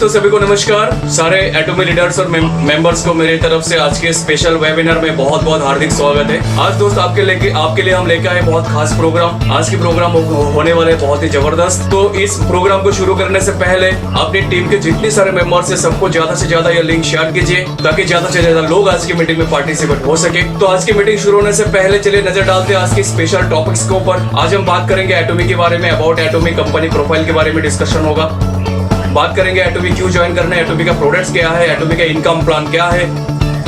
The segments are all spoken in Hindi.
दोस्तों सभी को नमस्कार। सारे एटॉमी लीडर्स और मेंबर्स को मेरी तरफ से आज के स्पेशल वेबिनार में बहुत बहुत हार्दिक स्वागत है। आज दोस्त आपके लिए हम लेके आए बहुत खास प्रोग्राम। आज की प्रोग्राम होने वाले बहुत ही जबरदस्त। तो इस प्रोग्राम को शुरू करने से पहले अपनी टीम के जितने सारे मेंबर्स है सबको ज्यादा से ज्यादा ये लिंक शेयर कीजिए ताकि ज्यादा से ज्यादा लोग आज की मीटिंग में पार्टिसिपेट हो सके। तो आज की मीटिंग शुरू होने से पहले चलिए नजर डालते हैं आज की स्पेशल टॉपिक्स के ऊपर। आज हम बात करेंगे एटॉमी के बारे में, अबाउट एटॉमी कंपनी प्रोफाइल के बारे में डिस्कशन होगा। बात करेंगे एटॉमी क्यों ज्वाइन करना है, एटॉमी का प्रोडक्ट्स क्या है, एटॉमी का इनकम प्लान क्या है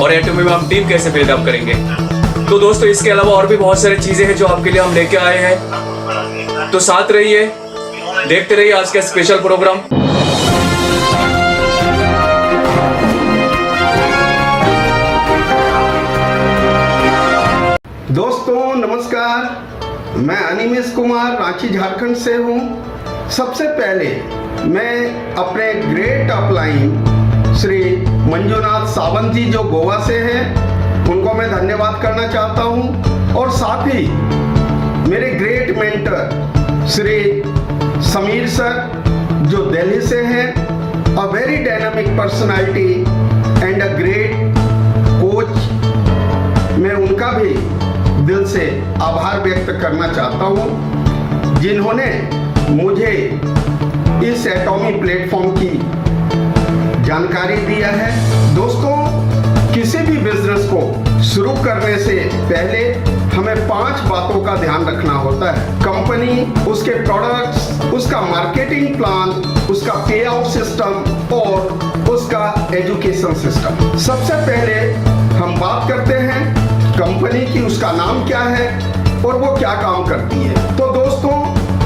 और एटॉमी में हम टीम कैसे बिल्डअप करेंगे। तो दोस्तों इसके अलावा और भी बहुत सारी चीजें हैं जो आपके लिए हम लेके आए हैं। तो साथ रहिए, देखते रहिए आज का स्पेशल प्रोग्राम। दोस्तों नमस्कार, मैं अनिमेश कुमार रांची झारखंड से हूँ। सबसे पहले मैं अपने ग्रेट अपलाइन श्री मंजुनाथ सावंत जी जो गोवा से हैं उनको मैं धन्यवाद करना चाहता हूँ, और साथ ही मेरे great mentor Shri Sameer sir जो दिल्ली से हैं, a very dynamic personality and a great coach. मैं उनका भी दिल से आभार व्यक्त करना चाहता हूँ जिन्होंने मुझे इस एटॉमी प्लेटफॉर्म की जानकारी दिया है। दोस्तों किसी भी बिजनेस को शुरू करने से पहले हमें 5 बातों का ध्यान रखना होता है। कंपनी, उसके प्रोडक्ट्स, उसका मार्केटिंग प्लान, उसका पे आउट सिस्टम और उसका एजुकेशन सिस्टम। सबसे पहले हम बात करते हैं कंपनी की, उसका नाम क्या है और वो क्या काम करती है। तो दोस्तों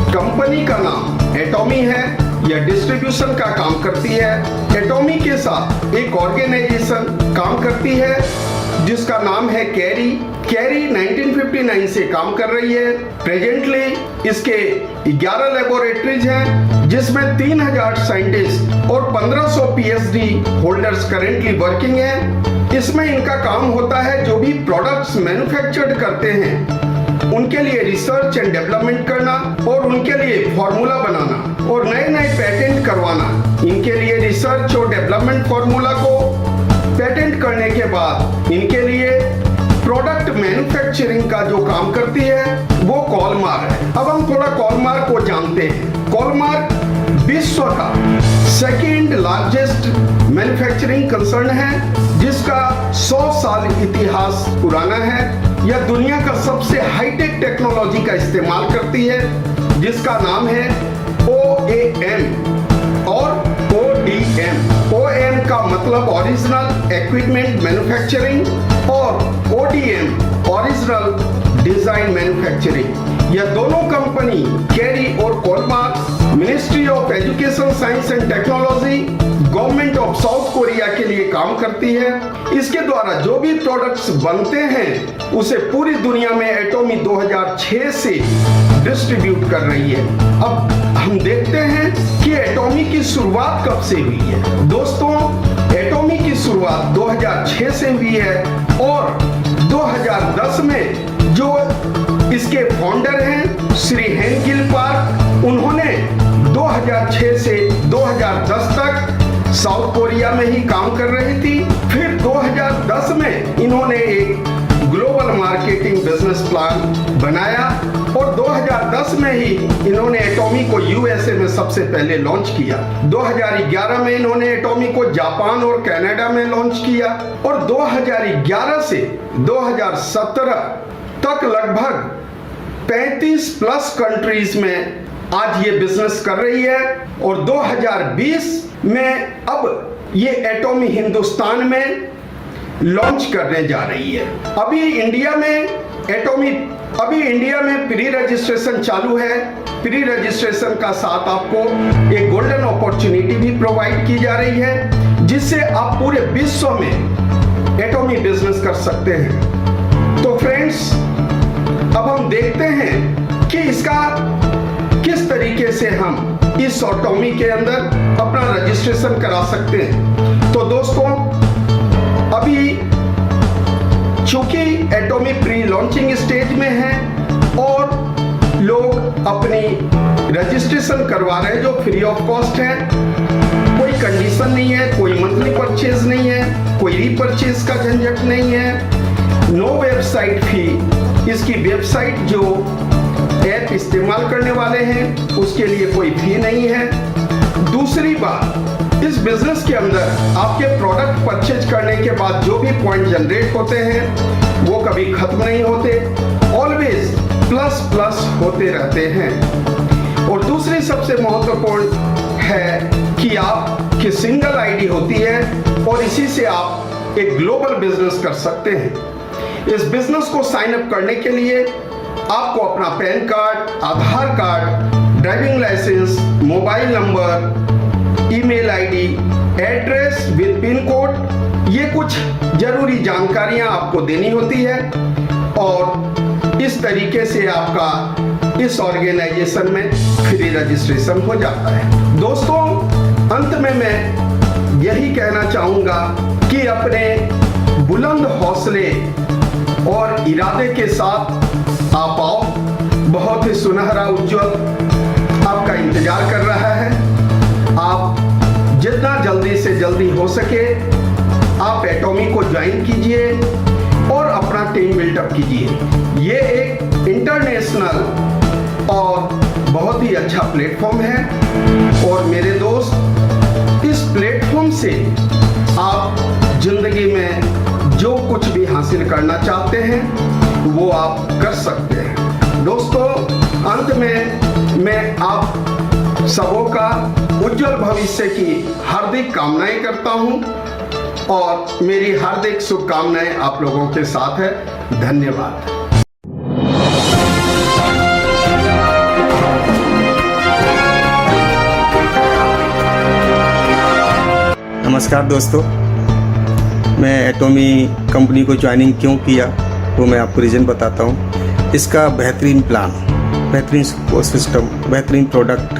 कंपनी का नाम एटॉमी है, यह डिस्ट्रीब्यूशन का काम करती है। एटॉमी के साथ एक ऑर्गेनाइजेशन काम करती है जिसका नाम है कैरी। कैरी 1959 से काम कर रही है। प्रेजेंटली इसके 11 लेबोरेटरीज हैं जिसमें 3000 साइंटिस्ट और 1500 पीएचडी होल्डर्स करेंटली वर्किंग हैं। इसमें इनका काम होता है जो भी प्रोडक्ट्स मैन्युफैक्चर्ड करते हैं उनके लिए रिसर्च एंड डेवलपमेंट करना और उनके लिए फॉर्मूला बनाना और नए नए पेटेंट करवाना। इनके लिए रिसर्च और डेवलपमेंट फॉर्मूला को पेटेंट करने के बाद इनके लिए प्रोडक्ट मैन्युफैक्चरिंग का जो काम करती है वो कॉलमार्क है। अब हम थोड़ा कॉलमार्क को जानते हैं। कॉलमार्क विश्व का सेकेंड लार्जेस्ट मैन्युफैक्चरिंग कंसर्न है जिसका 100 साल इतिहास पुराना है। यह दुनिया का सबसे हाईटेक टेक्नोलॉजी का इस्तेमाल करती है जिसका नाम है OAM और ODM। OAM का मतलब ओरिजिनल इक्विपमेंट मैन्युफैक्चरिंग और ODM ओरिजिनल डिजाइन मैन्युफैक्चरिंग। यह दोनों कंपनी कैरी और कॉलमार्क ministry of education science and technology government of South Korea के लिए काम करती है। इसके द्वारा जो भी प्रोडक्ट्स बनते हैं उसे पूरी दुनिया में एटॉमी 2006 से डिस्ट्रीब्यूट कर रही है। अब हम देखते हैं कि एटॉमी की शुरुआत कब से हुई है। दोस्तों एटॉमी की शुरुआत 2006 से हुई है और 2010 में जो इसके फाउंडर हैं श्री हेनगिल पार्क, उन्होंने 2006 से 2010 तक साउथ कोरिया में ही काम कर रही थी। फिर 2010 में इन्होंने एक ग्लोबल मार्केटिंग बिजनेस प्लान बनाया और 2010 में ही इन्होंने एटॉमी को यूएसए में सबसे पहले लॉन्च किया। 2011 में इन्होंने एटॉमी को जापान और कनाडा में लॉन्च किया और 2011 से 2017 तक लगभग 35 प्लस कंट्रीज में आज ये बिजनेस कर रही है और 2020 में अब ये एटॉमी हिंदुस्तान में लॉन्च करने जा रही है। अभी इंडिया में प्री रजिस्ट्रेशन चालू है। प्री रजिस्ट्रेशन का साथ आपको एक गोल्डन अपॉर्चुनिटी भी प्रोवाइड की जा रही है जिससे आप पूरे विश्व में एटॉमी बिजनेस कर सकते हैं। तो फ्रेंड्स अब हम देखते हैं कि इसका किस तरीके से हम इस एटॉमी के अंदर अपना रजिस्ट्रेशन करा सकते हैं। तो दोस्तों अभी चूंकि एटॉमी प्री लॉन्चिंग स्टेज में है और लोग अपनी रजिस्ट्रेशन करवा रहे हैं जो फ्री ऑफ कॉस्ट है। कोई कंडीशन नहीं है, कोई मंथली परचेज नहीं है, कोई रीपरचेज का झंझट नहीं है, नो वेबसाइट फी। इसकी वेबसाइट जो ऐप इस्तेमाल करने वाले हैं उसके लिए कोई फी नहीं है। दूसरी बात, इस बिजनेस के अंदर आपके प्रोडक्ट परचेज करने के बाद जो भी पॉइंट जनरेट होते हैं वो कभी खत्म नहीं होते, ऑलवेज प्लस प्लस होते रहते हैं। और दूसरी सबसे महत्वपूर्ण है कि आपकी सिंगल आईडी होती है और इसी से आप एक ग्लोबल बिजनेस कर सकते हैं। इस बिजनेस को साइन अप करने के लिए आपको अपना PAN card, Aadhaar card, driving licence, mobile number, email ID, address with PIN code, ये कुछ जरूरी जानकारियां आपको देनी होती है और इस तरीके से आपका इस ऑर्गेनाइजेशन में फ्री रजिस्ट्रेशन हो जाता है। दोस्तों, अंत में मैं यही कहना चाहूंगा कि अपने बुलंद हौसले और इरादे के साथ आप आओ। बहुत ही सुनहरा उज्जवल आपका इंतजार कर रहा है। आप जितना जल्दी से जल्दी हो सके आप एटॉमी को ज्वाइन कीजिए और अपना टीम बिल्डअप कीजिए। ये एक इंटरनेशनल और बहुत ही अच्छा प्लेटफॉर्म है और मेरे दोस्त, इस प्लेटफॉर्म से आप जिंदगी में जो कुछ भी हासिल करना चाहते हैं वो आप कर सकते हैं। दोस्तों, अंत में मैं आप सबों का उज्जवल भविष्य की हार्दिक कामनाएं करता हूं और मेरी हार्दिक शुभकामनाएं आप लोगों के साथ है। धन्यवाद। नमस्कार दोस्तों, मैं एटॉमी कंपनी को ज्वाइनिंग क्यों किया वो मैं आपको रीज़न बताता हूँ। इसका बेहतरीन प्लान, बेहतरीन सपोर्ट सिस्टम, बेहतरीन प्रोडक्ट,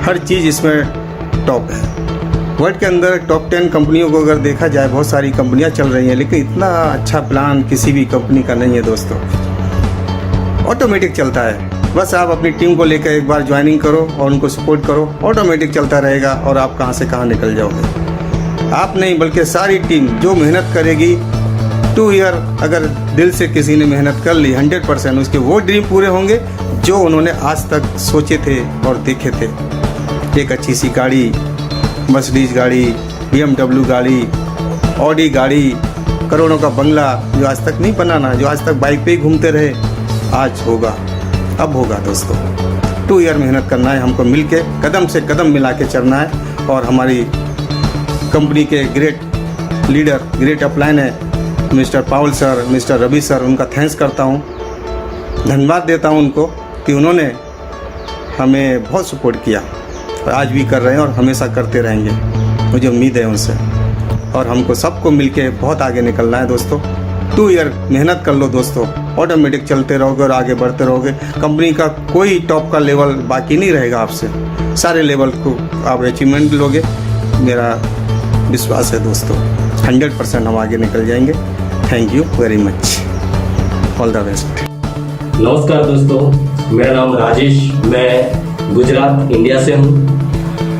हर चीज़ इसमें टॉप है। वर्ल्ड के अंदर टॉप 10 कंपनियों को अगर देखा जाए, बहुत सारी कंपनियां चल रही हैं, लेकिन इतना अच्छा प्लान किसी भी कंपनी का नहीं है दोस्तों। ऑटोमेटिक चलता है, बस आप अपनी टीम को लेकर एक बार ज्वाइनिंग करो और उनको सपोर्ट करो, ऑटोमेटिक चलता रहेगा और आप कहां से कहां निकल जाओगे। आप नहीं बल्कि सारी टीम जो मेहनत करेगी, 2 ईयर अगर दिल से किसी ने मेहनत कर ली 100%, उसके वो ड्रीम पूरे होंगे जो उन्होंने आज तक सोचे थे और देखे थे। एक अच्छी सी गाड़ी, मर्सिडीज गाड़ी, BMW गाड़ी, ऑडी गाड़ी, करोड़ों का बंगला जो आज तक नहीं बनाना, जो आज तक बाइक पे ही घूमते रहे, आज होगा, अब होगा दोस्तों। 2 ईयर मेहनत करना है हमको, मिलके कदम से कदम मिला के चलना है। और हमारी कंपनी के ग्रेट लीडर, ग्रेट अपलाइन है मिस्टर पाउल सर, मिस्टर रवि सर, उनका थैंक्स करता हूँ, धन्यवाद देता हूँ उनको कि उन्होंने हमें बहुत सपोर्ट किया और आज भी कर रहे हैं और हमेशा करते रहेंगे, मुझे उम्मीद है उनसे। और हमको सबको मिलके बहुत आगे निकलना है दोस्तों। 2 ईयर मेहनत कर लो दोस्तों, ऑटोमेटिक चलते रहोगे और आगे बढ़ते रहोगे। कंपनी का कोई टॉप का लेवल बाकी नहीं रहेगा आपसे, सारे लेवल को आप अचीवमेंट लोगे, मेरा विश्वास है दोस्तों। 100% हम आगे निकल जाएंगे। Thank you very much, all the best. नमस्कार दोस्तों, मेरा नाम राजेश, मैं गुजरात इंडिया से हूँ।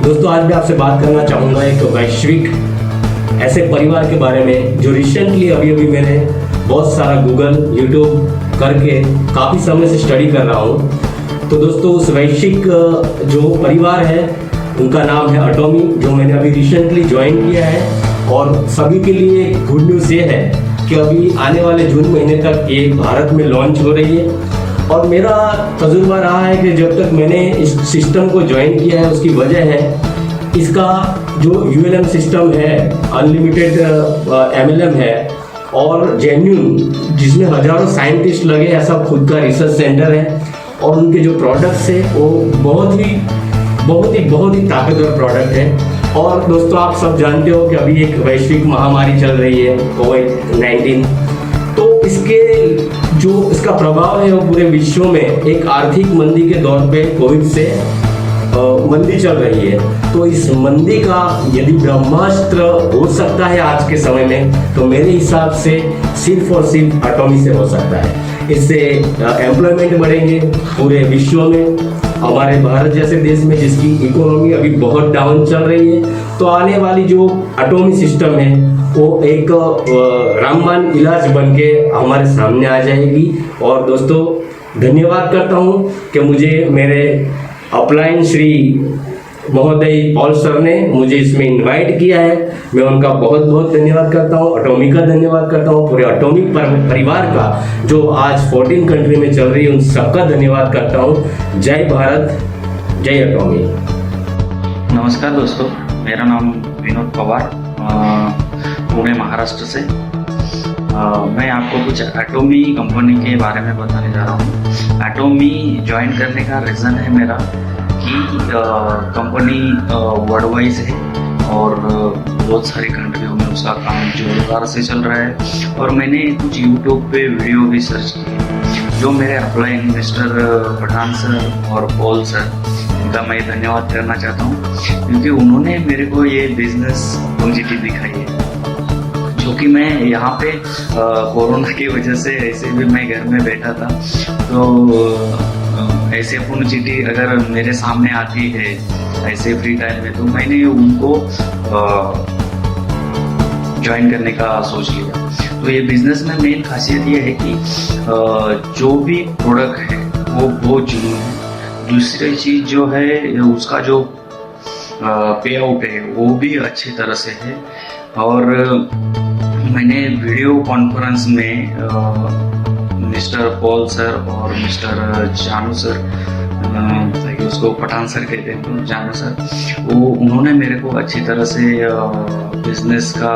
दोस्तों, आज मैं आपसे बात करना चाहूँगा एक वैश्विक ऐसे परिवार के बारे में जो रिसेंटली अभी मैंने बहुत सारा गूगल, यूट्यूब करके काफ़ी समय से स्टडी कर रहा हूँ। तो दोस्तों, उस वैश्विक जो परिवार है उनका नाम है एटॉमी, जो मैंने अभी रिसेंटली ज्वाइन किया है। और सभी के लिए गुड न्यूज़ ये है कि अभी आने वाले जून महीने तक ये भारत में लॉन्च हो रही है। और मेरा तजुर्बा रहा है कि जब तक मैंने इस सिस्टम को ज्वाइन किया है, उसकी वजह है इसका जो ULM सिस्टम है, अनलिमिटेड MLM है और जेन्युइन, जिसमें हजारों साइंटिस्ट लगे, ऐसा खुद का रिसर्च सेंटर है। और उनके जो प्रोडक्ट्स है वो बहुत ही ताकतवर प्रोडक्ट है। और दोस्तों, आप सब जानते हो कि अभी एक वैश्विक महामारी चल रही है, कोविड-19। तो इसका प्रभाव है वो पूरे विश्व में एक आर्थिक मंदी के दौर पे कोविड से मंदी चल रही है। तो इस मंदी का यदि ब्रह्मास्त्र हो सकता है आज के समय में, तो मेरे हिसाब से सिर्फ और सिर्फ एटॉमी से हो सकता है। इससे एम्प्लॉयमेंट बढ़ेंगे पूरे विश्व में हमारे भारत जैसे देश में जिसकी इकोनॉमी अभी बहुत डाउन चल रही है, तो आने वाली जो एटॉमी सिस्टम है वो एक रामबाण इलाज बन के हमारे सामने आ जाएगी। और दोस्तों धन्यवाद करता हूँ कि मुझे मेरे अपलाइन श्री महोदय पॉल सर ने मुझे इसमें इनवाइट किया है। मैं उनका बहुत बहुत धन्यवाद करता हूँ, एटॉमी का धन्यवाद करता हूँ, पूरे एटॉमिक परिवार का जो आज 14 कंट्री में चल रही है, उन सबका धन्यवाद करता हूँ। जय भारत, जय एटॉमी। नमस्कार दोस्तों, मेरा नाम विनोद पवार, पुणे महाराष्ट्र से। मैं आपको कुछ एटॉमी कंपनी के बारे में बताने जा रहा हूँ। एटॉमी ज्वाइन करने का रीज़न है मेरा कि कंपनी वर्ल्ड वाइज है और बहुत सारी कंट्रियों में उसका काम जोरदार से चल रहा है। और मैंने कुछ यूट्यूब पे वीडियो भी सर्च किए, जो मेरे अपलाइन मिस्टर पठान सर और पॉल सर, इनका मैं धन्यवाद करना चाहता हूँ, क्योंकि उन्होंने मेरे को ये बिजनेस अपॉर्चुनिटी दिखाई है। जो कि मैं यहाँ पे कोरोना की वजह से ऐसे भी मैं घर में बैठा था, तो ऐसे अपॉर्चुनिटी अगर मेरे सामने आती है ऐसे फ्री टाइम में, तो मैंने उनको ज्वाइन करने का सोच लिया। तो ये बिजनेस में मेन खासियत ये है कि जो भी प्रोडक्ट है वो बहुत जुनून है। दूसरी चीज़ जो है उसका जो पे आउट है वो भी अच्छी तरह से है। और मैंने वीडियो कॉन्फ्रेंस में मिस्टर पॉल सर और मिस्टर जानू सर, उसको पठान सर कहते हैं, तो जानू सर, वो उन्होंने मेरे को अच्छी तरह से बिजनेस का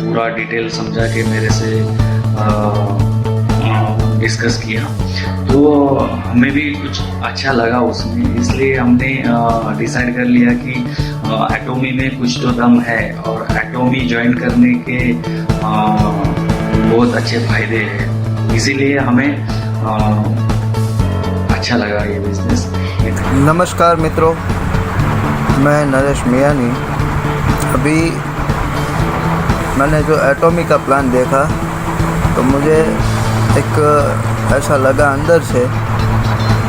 पूरा डिटेल समझा के मेरे से डिस्कस किया। तो हमें भी कुछ अच्छा लगा उसमें, इसलिए हमने डिसाइड कर लिया कि एटॉमी में कुछ तो दम है और एटॉमी ज्वाइन करने के बहुत अच्छे फायदे हैं। इसीलिए हमें अच्छा लगा ये बिजनेस। नमस्कार मित्रों, मैं नरेश मियानी। अभी मैंने जो एटॉमी का प्लान देखा तो मुझे एक ऐसा लगा अंदर से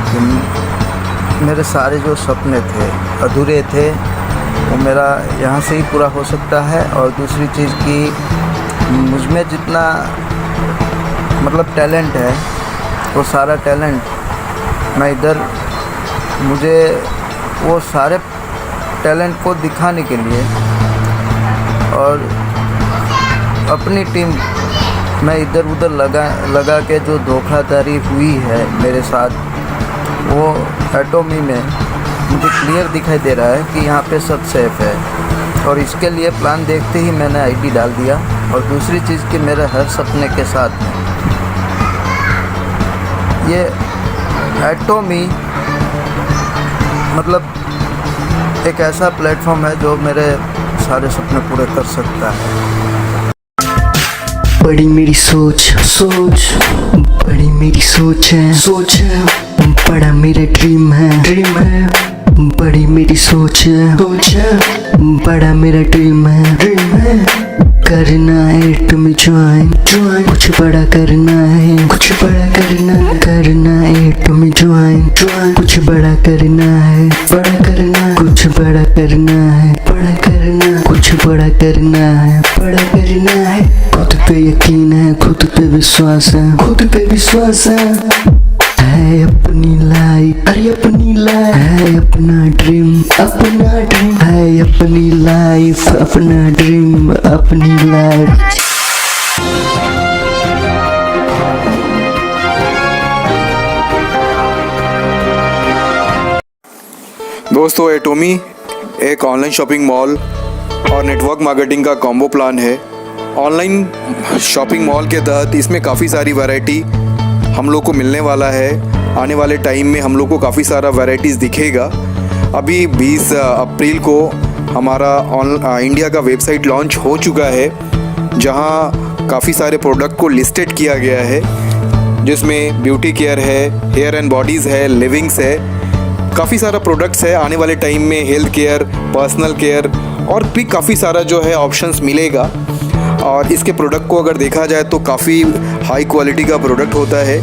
कि मेरे सारे जो सपने थे अधूरे थे वो मेरा यहाँ से ही पूरा हो सकता है। और दूसरी चीज़ कि मुझ में जितना मतलब टैलेंट है वो सारा टैलेंट मैं इधर, मुझे वो सारे टैलेंट को दिखाने के लिए और अपनी टीम मैं इधर उधर लगा के जो धोखाधड़ी हुई है मेरे साथ, वो एटॉमी में मुझे क्लियर दिखाई दे रहा है कि यहाँ पे सब सेफ है। और इसके लिए प्लान देखते ही मैंने आईडी डाल दिया। और दूसरी चीज़ कि मेरे हर सपने के साथ में ये एटॉमी मतलब एक ऐसा प्लेटफॉर्म है जो मेरे सारे सपने पूरे कर सकता है। बड़ी मेरी सोच बड़ी मेरी सोच है बड़ा मेरा ड्रीम है बड़ी मेरी सोच है बड़ा मेरा ड्रीम है करना है तुम्हें ज्वाइन कुछ बड़ा करना है करना है तुम्हें ज्वाइन कुछ बड़ा करना है कुछ बड़ा करना है कुछ बड़ा करना है खुद पे यकीन है, खुद पे विश्वास है अपनी लाइफ, है अपना ड्रीम है अपनी लाइफ, अपना ड्रीम अपनी लाइफ। दोस्तों, एटॉमी एक ऑनलाइन शॉपिंग मॉल और नेटवर्क मार्केटिंग का कॉम्बो प्लान है। ऑनलाइन शॉपिंग मॉल के तहत इसमें काफ़ी सारी वैरायटी हम लोग को मिलने वाला है। आने वाले टाइम में हम लोग को काफ़ी सारा वैरायटीज़ दिखेगा। अभी 20 अप्रैल को हमारा इंडिया का वेबसाइट लॉन्च हो चुका है, जहां काफ़ी सारे प्रोडक्ट को लिस्टेड किया गया है, जिसमें ब्यूटी केयर है, हेयर एंड बॉडीज़ है, लिविंग्स है, काफ़ी सारा प्रोडक्ट्स है। आने वाले टाइम में हेल्थ केयर, पर्सनल केयर और भी काफ़ी सारा जो है ऑप्शंस मिलेगा। और इसके प्रोडक्ट को अगर देखा जाए तो काफ़ी हाई क्वालिटी का प्रोडक्ट होता है।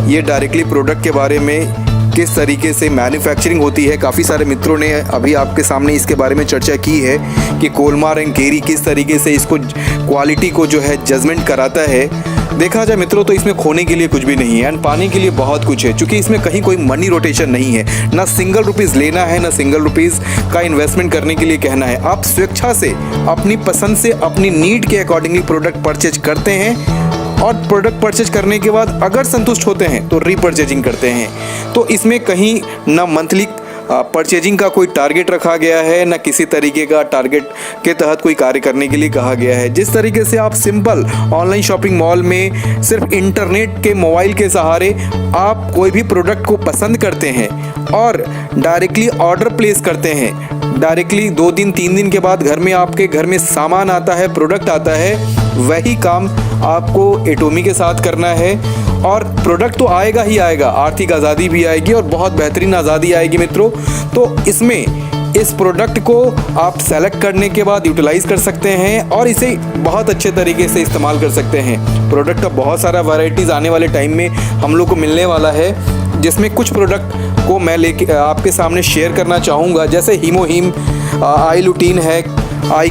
ये डायरेक्टली प्रोडक्ट के बारे में किस तरीके से मैन्युफैक्चरिंग होती है। काफ़ी सारे मित्रों ने अभी आपके सामने इसके बारे में चर्चा की है कि कोलमार एंड केरी किस तरीके से इसको क्वालिटी को जो है जजमेंट कराता है। देखा जाए मित्रों तो इसमें खोने के लिए कुछ भी नहीं है एंड पाने के लिए बहुत कुछ है, क्योंकि इसमें कहीं कोई मनी रोटेशन नहीं है, ना सिंगल रुपीज़ लेना है ना सिंगल रुपीज़ का इन्वेस्टमेंट करने के लिए कहना है। आप स्वेच्छा से अपनी पसंद से अपनी नीड के अकॉर्डिंगली प्रोडक्ट परचेज करते हैं और प्रोडक्ट परचेज करने के बाद अगर संतुष्ट होते हैं तो रीपरचेजिंग करते हैं। तो इसमें कहीं ना मंथली परचेजिंग का कोई टारगेट रखा गया है, ना किसी तरीके का टारगेट के तहत कोई कार्य करने के लिए कहा गया है। जिस तरीके से आप सिंपल ऑनलाइन शॉपिंग मॉल में सिर्फ इंटरनेट के मोबाइल के सहारे आप कोई भी प्रोडक्ट को पसंद करते हैं और डायरेक्टली ऑर्डर प्लेस करते हैं, डायरेक्टली 2 दिन 3 दिन के बाद घर में आपके घर में सामान आता है, प्रोडक्ट आता है, वही काम आपको एटोमी के साथ करना है और प्रोडक्ट तो आएगा ही आएगा, आर्थिक आज़ादी भी आएगी और बहुत बेहतरीन आज़ादी आएगी मित्रों। तो इसमें इस प्रोडक्ट को आप सेलेक्ट करने के बाद यूटिलाइज़ कर सकते हैं और इसे बहुत अच्छे तरीके से इस्तेमाल कर सकते हैं। प्रोडक्ट का बहुत सारा वैरायटीज़ आने वाले टाइम में हम लोग को मिलने वाला है, जिसमें कुछ प्रोडक्ट को मैं लेके आपके सामने शेयर करना चाहूँगा। जैसे हीमोहीम आई लुटीन है, आई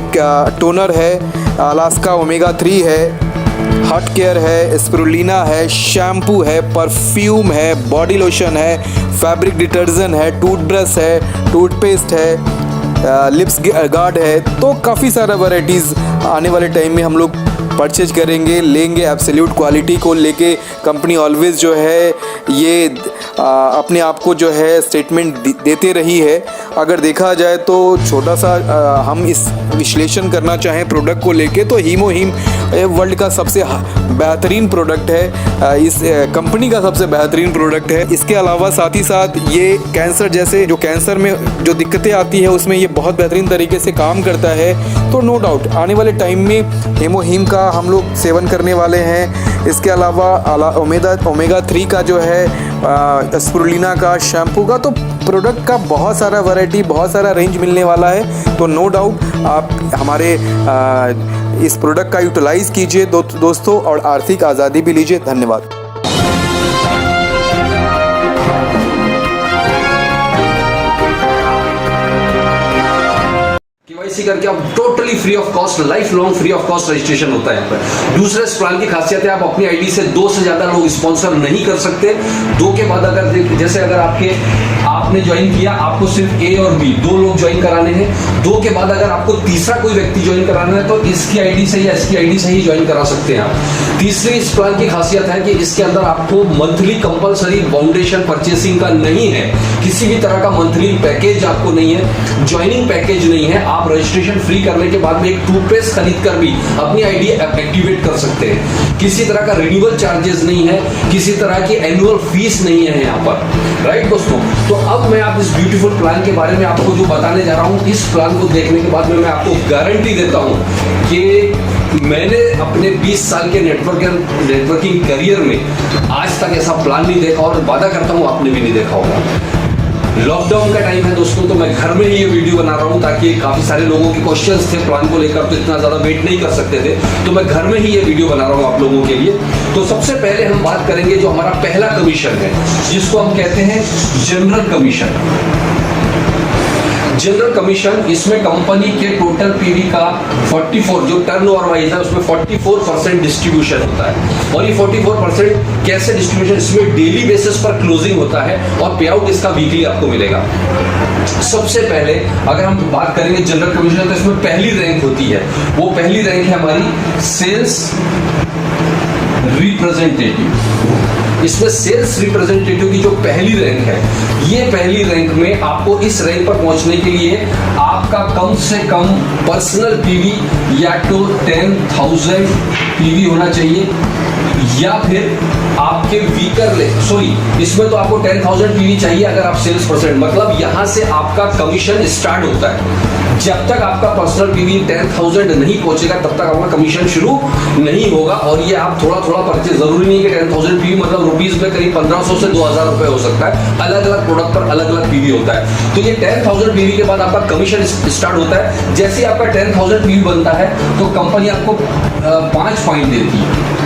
टोनर है, अलास्का ओमेगा 3 है, हट केयर है, स्पिरुलिना है, शैम्पू है, परफ्यूम है, बॉडी लोशन है, फैब्रिक डिटर्जेंट है, टूथब्रश है, टूथपेस्ट है, लिप्स गार्ड है। तो काफ़ी सारा वैरायटीज़ आने वाले टाइम में हम लोग परचेज करेंगे, लेंगे। एब्सोल्यूट क्वालिटी को लेके कंपनी ऑलवेज जो है ये अपने आप को जो है स्टेटमेंट देते रही है। अगर देखा जाए तो छोटा सा हम इस विश्लेषण करना चाहें प्रोडक्ट को लेके तो हीमोहीम वर्ल्ड का सबसे बेहतरीन प्रोडक्ट है, इस कंपनी का सबसे बेहतरीन प्रोडक्ट है। इसके अलावा साथ ही साथ ये कैंसर जैसे जो कैंसर में जो दिक्कतें आती है उसमें ये बहुत बेहतरीन तरीके से काम करता है। तो नो डाउट आने वाले टाइम में हीमोहीम का हम लोग सेवन करने वाले हैं। इसके अलावा ओमेगा 3 का जो है स्पिरुलिना का, शैम्पू का, तो प्रोडक्ट का बहुत सारा वैरायटी, बहुत सारा रेंज मिलने वाला है। तो नो डाउट आप हमारे इस प्रोडक्ट का यूटिलाइज़ कीजिए दोस्तों और आर्थिक आज़ादी भी लीजिए। धन्यवाद। केवाईसी करके आप totally free of cost, life long free of cost registration होता है यहाँ पर। दूसरे इस प्लान की खासियत है आप अपनी आईडी से 2 से ज्यादा लोग स्पॉन्सर नहीं कर सकते। 2 के बाद अगर जैसे अगर आपने ज्वाइन किया, आपको सिर्फ ए और बी 2 लोग ज्वाइन कराने हैं। 2 के बाद अगर आपको तीसरा कोई व्यक्ति ज्वाइन कराना है तो इसकी आईडी से या इसकी आईडी से ही ज्वाइन करा सकते हैं आप। तीसरी इस प्लान की खासियत है कि इसके अंदर आपको मंथली कंपलसरी फाउंडेशन परचेसिंग का नहीं है, किसी भी तरह का मंथली पैकेज आपको नहीं है, ज्वाइनिंग पैकेज नहीं है। आप रजिस्ट्रेशन फ्री करने के बाद में एक टूथपेस्ट खरीद कर भी अपनी आईडी एक्टिवेट कर सकते हैं। किसी तरह का रिन्यूअल चार्जेस नहीं है, किसी तरह की एनुअल फीस नहीं है यहाँ पर। राइट दोस्तों, तो अब मैं आप इस ब्यूटीफुल प्लान के बारे में आपको जो बताने जा रहा हूँ, इस प्लान को देखने के बाद में मैं आपको गारंटी देता हूँ कि मैंने अपने 20 साल के नेटवर्किंग करियर में आज तक ऐसा प्लान नहीं देखा और वादा करता हूँ आपने भी नहीं देखा होगा। लॉकडाउन का टाइम है दोस्तों, तो मैं घर में ही ये वीडियो बना रहा हूँ ताकि काफ़ी सारे लोगों के क्वेश्चंस थे प्लान को लेकर, तो इतना ज़्यादा वेट नहीं कर सकते थे, तो मैं घर में ही ये वीडियो बना रहा हूँ आप लोगों के लिए। तो सबसे पहले हम बात करेंगे जो हमारा पहला कमीशन है, जिसको हम कहते हैं जनरल कमीशन। जनरल कमीशन, इसमें कंपनी के टोटल पीवी का 44 जो टर्नओवर वाइज है उसमें 44% डिस्ट्रीब्यूशन होता है। और ये 44% कैसे डिस्ट्रीब्यूशन, इसमें डेली बेसिस पर क्लोजिंग होता है और पे आउट इसका वीकली आपको मिलेगा। सबसे पहले अगर हम बात करेंगे जनरल कमीशन, तो इसमें पहली रैंक होती है, वो पहली रैंक है हमारी सेल्स रिप्रेजेंटेटिव। इसमें सेल्स रिप्रेजेंटेटिव की जो पहली रैंक है, ये पहली रैंक में आपको इस रैंक पर पहुंचने के लिए आपका कम से कम पर्सनल पीवी या तो 10,000 पीवी होना चाहिए या फिर आपके इसमें तो आपको 10,000 पीवी चाहिए अगर आप सेल्स परसेंट, मतलब यहां से आपका कमीशन स्टार्ट होता है। जब तक आपका पर्सनल पीवी 10,000 नहीं पहुंचेगा तब तक आपका कमीशन शुरू नहीं होगा। और ये आप थोड़ा थोड़ा परचेज, जरूरी नहीं है कि 10,000 पीवी मतलब रुपीज में करीब 1500 से 2,000 रुपए हो सकता है, अलग अलग प्रोडक्ट पर अलग अलग पीवी होता है। तो ये 10,000 पीवी के बाद आपका कमीशन स्टार्ट होता है। जैसे ही आपका 10,000 पीवी बनता है तो कंपनी आपको 5 पॉइंट देती है।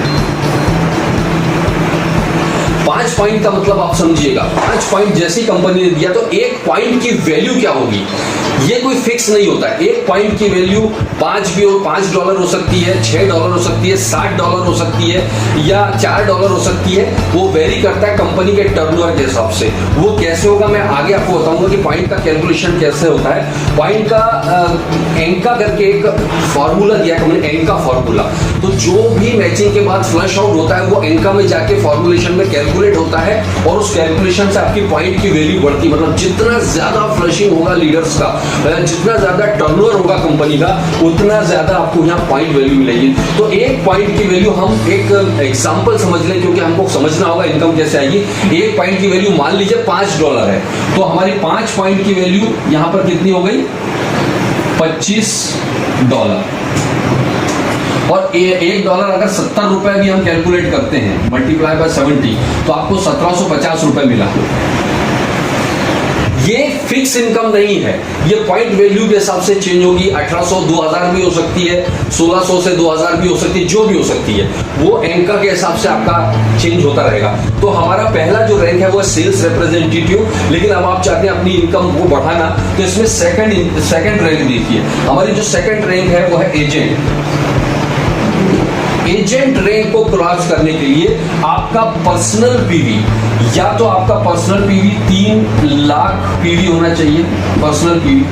5 पॉइंट का मतलब आप समझिएगा, 5 पॉइंट जैसी कंपनी ने दिया तो 1 पॉइंट की वैल्यू क्या होगी, ये कोई फिक्स नहीं होता है। 1 पॉइंट की वैल्यू $5 हो सकती है, $6 हो सकती है, $60 हो सकती है, या $4 हो सकती है। वो वेरी करता है कंपनी के टर्नओवर के हिसाब से। वो कैसे होगा मैं आगे आपको बताऊंगा कि पॉइंट का कैलकुलेशन कैसे होता है। पॉइंट का एंका करके एक फॉर्मूला दिया है कंपनी, एंका फॉर्मूला। तो जो भी मैचिंग के बाद फ्लश आउट होता है वो एंका में जाके फॉर्मुलेशन में कैलकुलेट होता है, और उस कैलकुलेशन से आपकी पॉइंट की वैल्यू बढ़ती है। मतलब जितना ज्यादा फ्लशिंग होगा लीडर्स का, जितना ज्यादा टर्नओवर होगा कंपनी का, उतना ज्यादा आपको यहाँ पॉइंट वैल्यू मिलेगी। तो 1 पॉइंट की वैल्यू हम एक एग्जांपल समझ लें, क्योंकि हमको समझना होगा इनकम कैसे आएगी। 1 पॉइंट की वैल्यू मान लीजिए $5 है, तो हमारी 5 पॉइंट की वैल्यू यहां पर कितनी हो गई, $25। और $1 अगर ₹70 भी हम कैलकुलेट करते हैं, मल्टीप्लाई बाय 70, तो आपको ₹1750 मिला। ये फिक्स इनकम नहीं है, ये पॉइंट वैल्यू के हिसाब से चेंज होगी। 1800 2000 भी हो सकती है, 1600 से 2000 भी हो सकती है, जो भी हो सकती है वो एंका के हिसाब से आपका चेंज होता रहेगा। तो हमारा पहला जो रैंक है वो सेल्स रिप्रेजेंटेटिव, लेकिन अब आप चाहते हैं अपनी इनकम को बढ़ाना, तो इसमें सेकंड रैंक देखिए। हमारी जो सेकंड रैंक है वो है एजेंट। एजेंट रैंक को क्रॉस करने के लिए आपका पर्सनल पीवी, या तो आपका पर्सनल पीवी 3 लाख पीवी होना चाहिए, पर्सनल पीवी।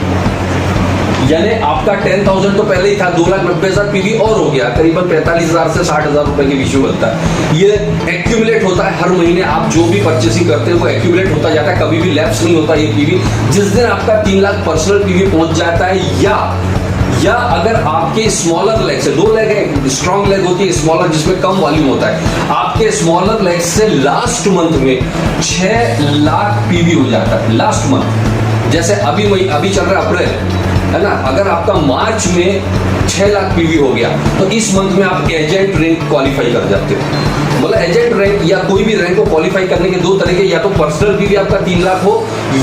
यानी आपका 10,000 तो पहले ही था, 2,90,000 पीवी और हो गया, करीबन 45,000 से 60,000 रुपए के बीच में बनता है। ये एक्यूमुलेट होता है हर महीने, आप जो भी परचेसिंग करते हैं वो एक्यूमुलेट होता जाता है, कभी भी लैप्स नहीं होता ये पीवी। जिस दिन आपका 3 लाख पर्सनल पीवी पहुंच जाता है, या अगर आपके स्मॉलर लेग से, 2 लेग है, स्ट्रॉन्ग लेग होती है, स्मॉलर जिसमें कम वॉल्यूम होता है, आपके स्मॉलर लेग से लास्ट मंथ में 6 लाख पीवी हो जाता है। लास्ट मंथ, जैसे अभी चल रहा है अप्रैल, है ना, अगर आपका मार्च में 6 लाख पीवी हो गया तो इस मंथ में आप एजेंट रैंक क्वालिफाई कर जाते हो। मतलब एजेंट रैंक या कोई भी रैंक को क्वालिफाई करने के 2 तरीके, या तो पर्सनल पीवी आपका 3 लाख हो,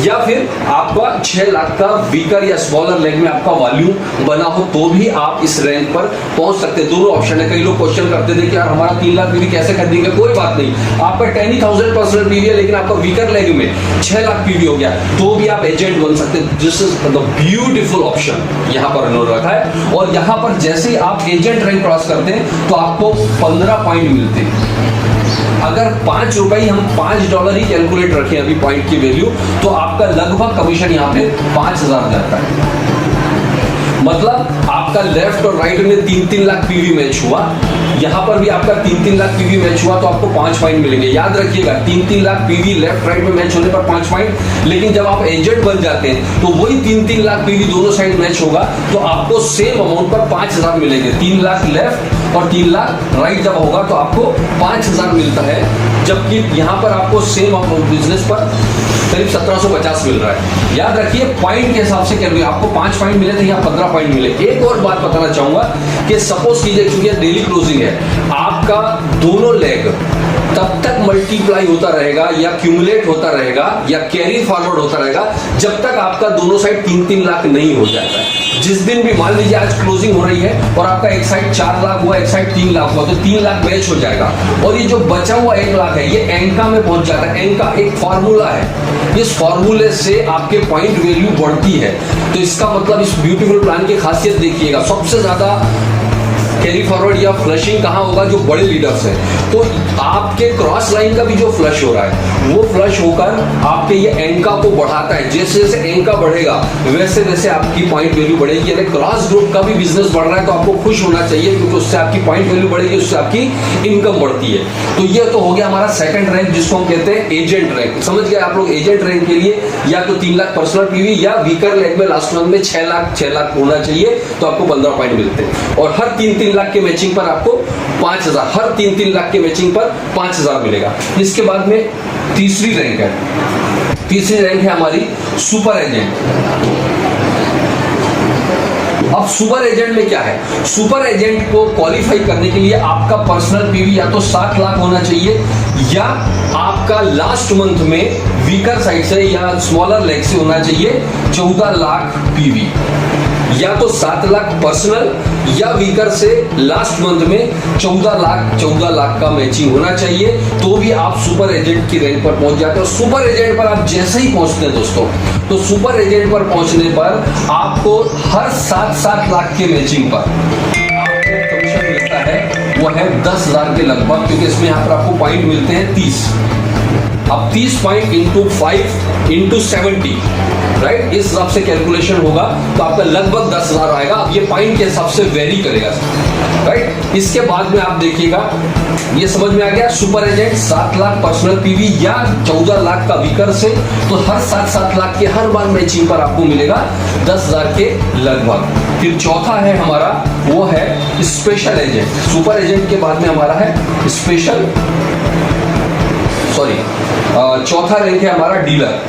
या फिर आपका 6 लाख का वीकर या स्मॉलर लेग में आपका वॉल्यूम बना हो, तो भी आप इस रैंक पर पहुंच सकते हैं। दोनों ऑप्शन है। कई लोग क्वेश्चन करते थे कि यार हमारा 3 लाख पीवी कैसे कर देंगे, कोई बात नहीं, आपका 10,000 पर्सनल पीवी है, लेकिन आपका वीकर लेग में 6 लाख पीवी हो गया, तो भी आप एजेंट बन सकते हैं। This is the beautiful option यहाँ पर इन्होंने रखा है। और यहाँ पर जैसे ही आप एजेंट रैंक क्रॉस करते हैं तो आपको 15 पॉइंट मिलते हैं। अगर ₹5 हम $5 ही कैलकुलेट रखें अभी पॉइंट की वैल्यू, तो आपका लगभग कमीशन यहाँ पे 5,000 जाता है। मतलब आपका लेफ्ट और राइट में 3-3 लाख पीवी मैच हुआ, यहां पर भी आपका 3-3 लाख पीवी मैच हुआ, तो आपको 5 पॉइंट मिलेंगे। याद रखिएगा, 3-3 लाख पीवी लेफ्ट राइट में मैच होने पर 5 पॉइंट। लेकिन जब आप एजेंट बन जाते हैं तो वही 3-3 लाख पीवी दोनों साइड मैच होगा, तो आपको सेम अमाउंट पर 5,000 मिलेंगे। 3 लाख लेफ्ट और 3 लाख राइट जब होगा तो आपको 5,000 मिलता है, जबकि यहां पर आपको सेम बिजनेस पर करीब 1750 मिल रहा है। याद रखिए पॉइंट के हिसाब से कैलकुलेट, आपको 5 पॉइंट मिले थे या 15 पॉइंट मिले। एक और बात बताना चाहूंगा कि सपोज कीजिए, क्योंकि डेली क्लोजिंग है, आपका दोनों लेग तब तक मल्टीप्लाई होता रहेगा या क्यूमुलेट होता रहेगा या कैरी फॉरवर्ड होता रहेगा जब तक आपका दोनों साइड 3-3 लाख नहीं हो जाता है। जिस दिन भी मान लीजिए आज क्लोजिंग हो रही है और आपका एक साइड 4 लाख हुआ, एक साइड 3 लाख हुआ, तो 3 लाख मैच हो जाएगा, और ये जो बचा हुआ 1 लाख है ये एंका में पहुंच जाता है। एंका एक फॉर्मूला है, इस फॉर्मूले से आपके पॉइंट वैल्यू बढ़ती है। तो इसका मतलब इस ब्यूटीफुल प्लान की खासियत देखिएगा, सबसे ज्यादा कैरी फॉरवर्ड या फ्लशिंग कहाँ होगा, जो बड़े लीडर्स हैं। तो आपके क्रॉस लाइन का भी जो फ्लश हो रहा है वो फ्लश होकर आपके ये एंका को बढ़ाता है। जैसे जैसे एंका बढ़ेगा वैसे वैसे आपकी पॉइंट वैल्यू बढ़ेगी। यानी क्रॉस ग्रुप का भी बिजनेस बढ़ रहा है तो आपको खुश होना चाहिए, क्योंकि उससे आपकी पॉइंट वैल्यू बढ़ेगी, उससे आपकी इनकम बढ़ती है। तो ये तो हो गया हमारा सेकंड रैंक, जिसको हम कहते हैं एजेंट रैंक। समझ गए आप लोग, एजेंट रैंक के लिए या तो 3 लाख पर्सनल पीवी या वीकर लेग में लास्ट मंथ में 6 लाख होना चाहिए, तो आपको 15 पॉइंट मिलते हैं। और हर 3-3 लाख के मैचिंग पर आपको 5,000, हर 3-3 लाख के मैचिंग पर 5,000 मिलेगा। इसके बाद में तीसरी रैंक है, तीसरी रैंक है हमारी सुपर एजेंट। अब सुपर एजेंट में क्या है, सुपर एजेंट को क्वालिफाई करने के लिए आपका पर्सनल पीवी या तो 7 लाख होना चाहिए, या आपका लास्ट मंथ में वीकर साइड से या स्मॉलर लेग से होना चाहिए 14 लाख पीवी, या तो 7 लाख पर्सनल, या वीकर से लास्ट मंथ में 14 लाख का मैचिंग होना चाहिए, तो भी आप सुपर एजेंट की रैंक पर पहुंच जाते हो। सुपर एजेंट पर आप जैसे ही पहुंचते हैं दोस्तों, तो सुपर एजेंट पर पहुंचने पर आपको हर 7 लाख के मैचिंग पर आपको कमीशन मिलता है, वो है 10,000 के लगभग, क्योंकि इसमें यहाँ पर आपको पॉइंट मिलते हैं 30। अब 30 पॉइंट इंटू 5 इंटू 70, राइट, इस हिसाब से कैलकुलेशन होगा तो आपका लगभग 10,000 आएगा। अब ये पॉइंट के हिसाब से वेरी करेगा, राइट। इसके बाद में आप देखिएगा, ये समझ में आ गया, super agent 7 lakh personal PV या 14 लाख का वीकर से, तो हर 7 लाख के हर बार मैचिंग पर आपको मिलेगा 10,000 के लगभग। फिर चौथा है हमारा, वो है स्पेशल एजेंट। सुपर एजेंट के बाद में हमारा है स्पेशल, सॉरी, चौथा रैंक है हमारा डीलर।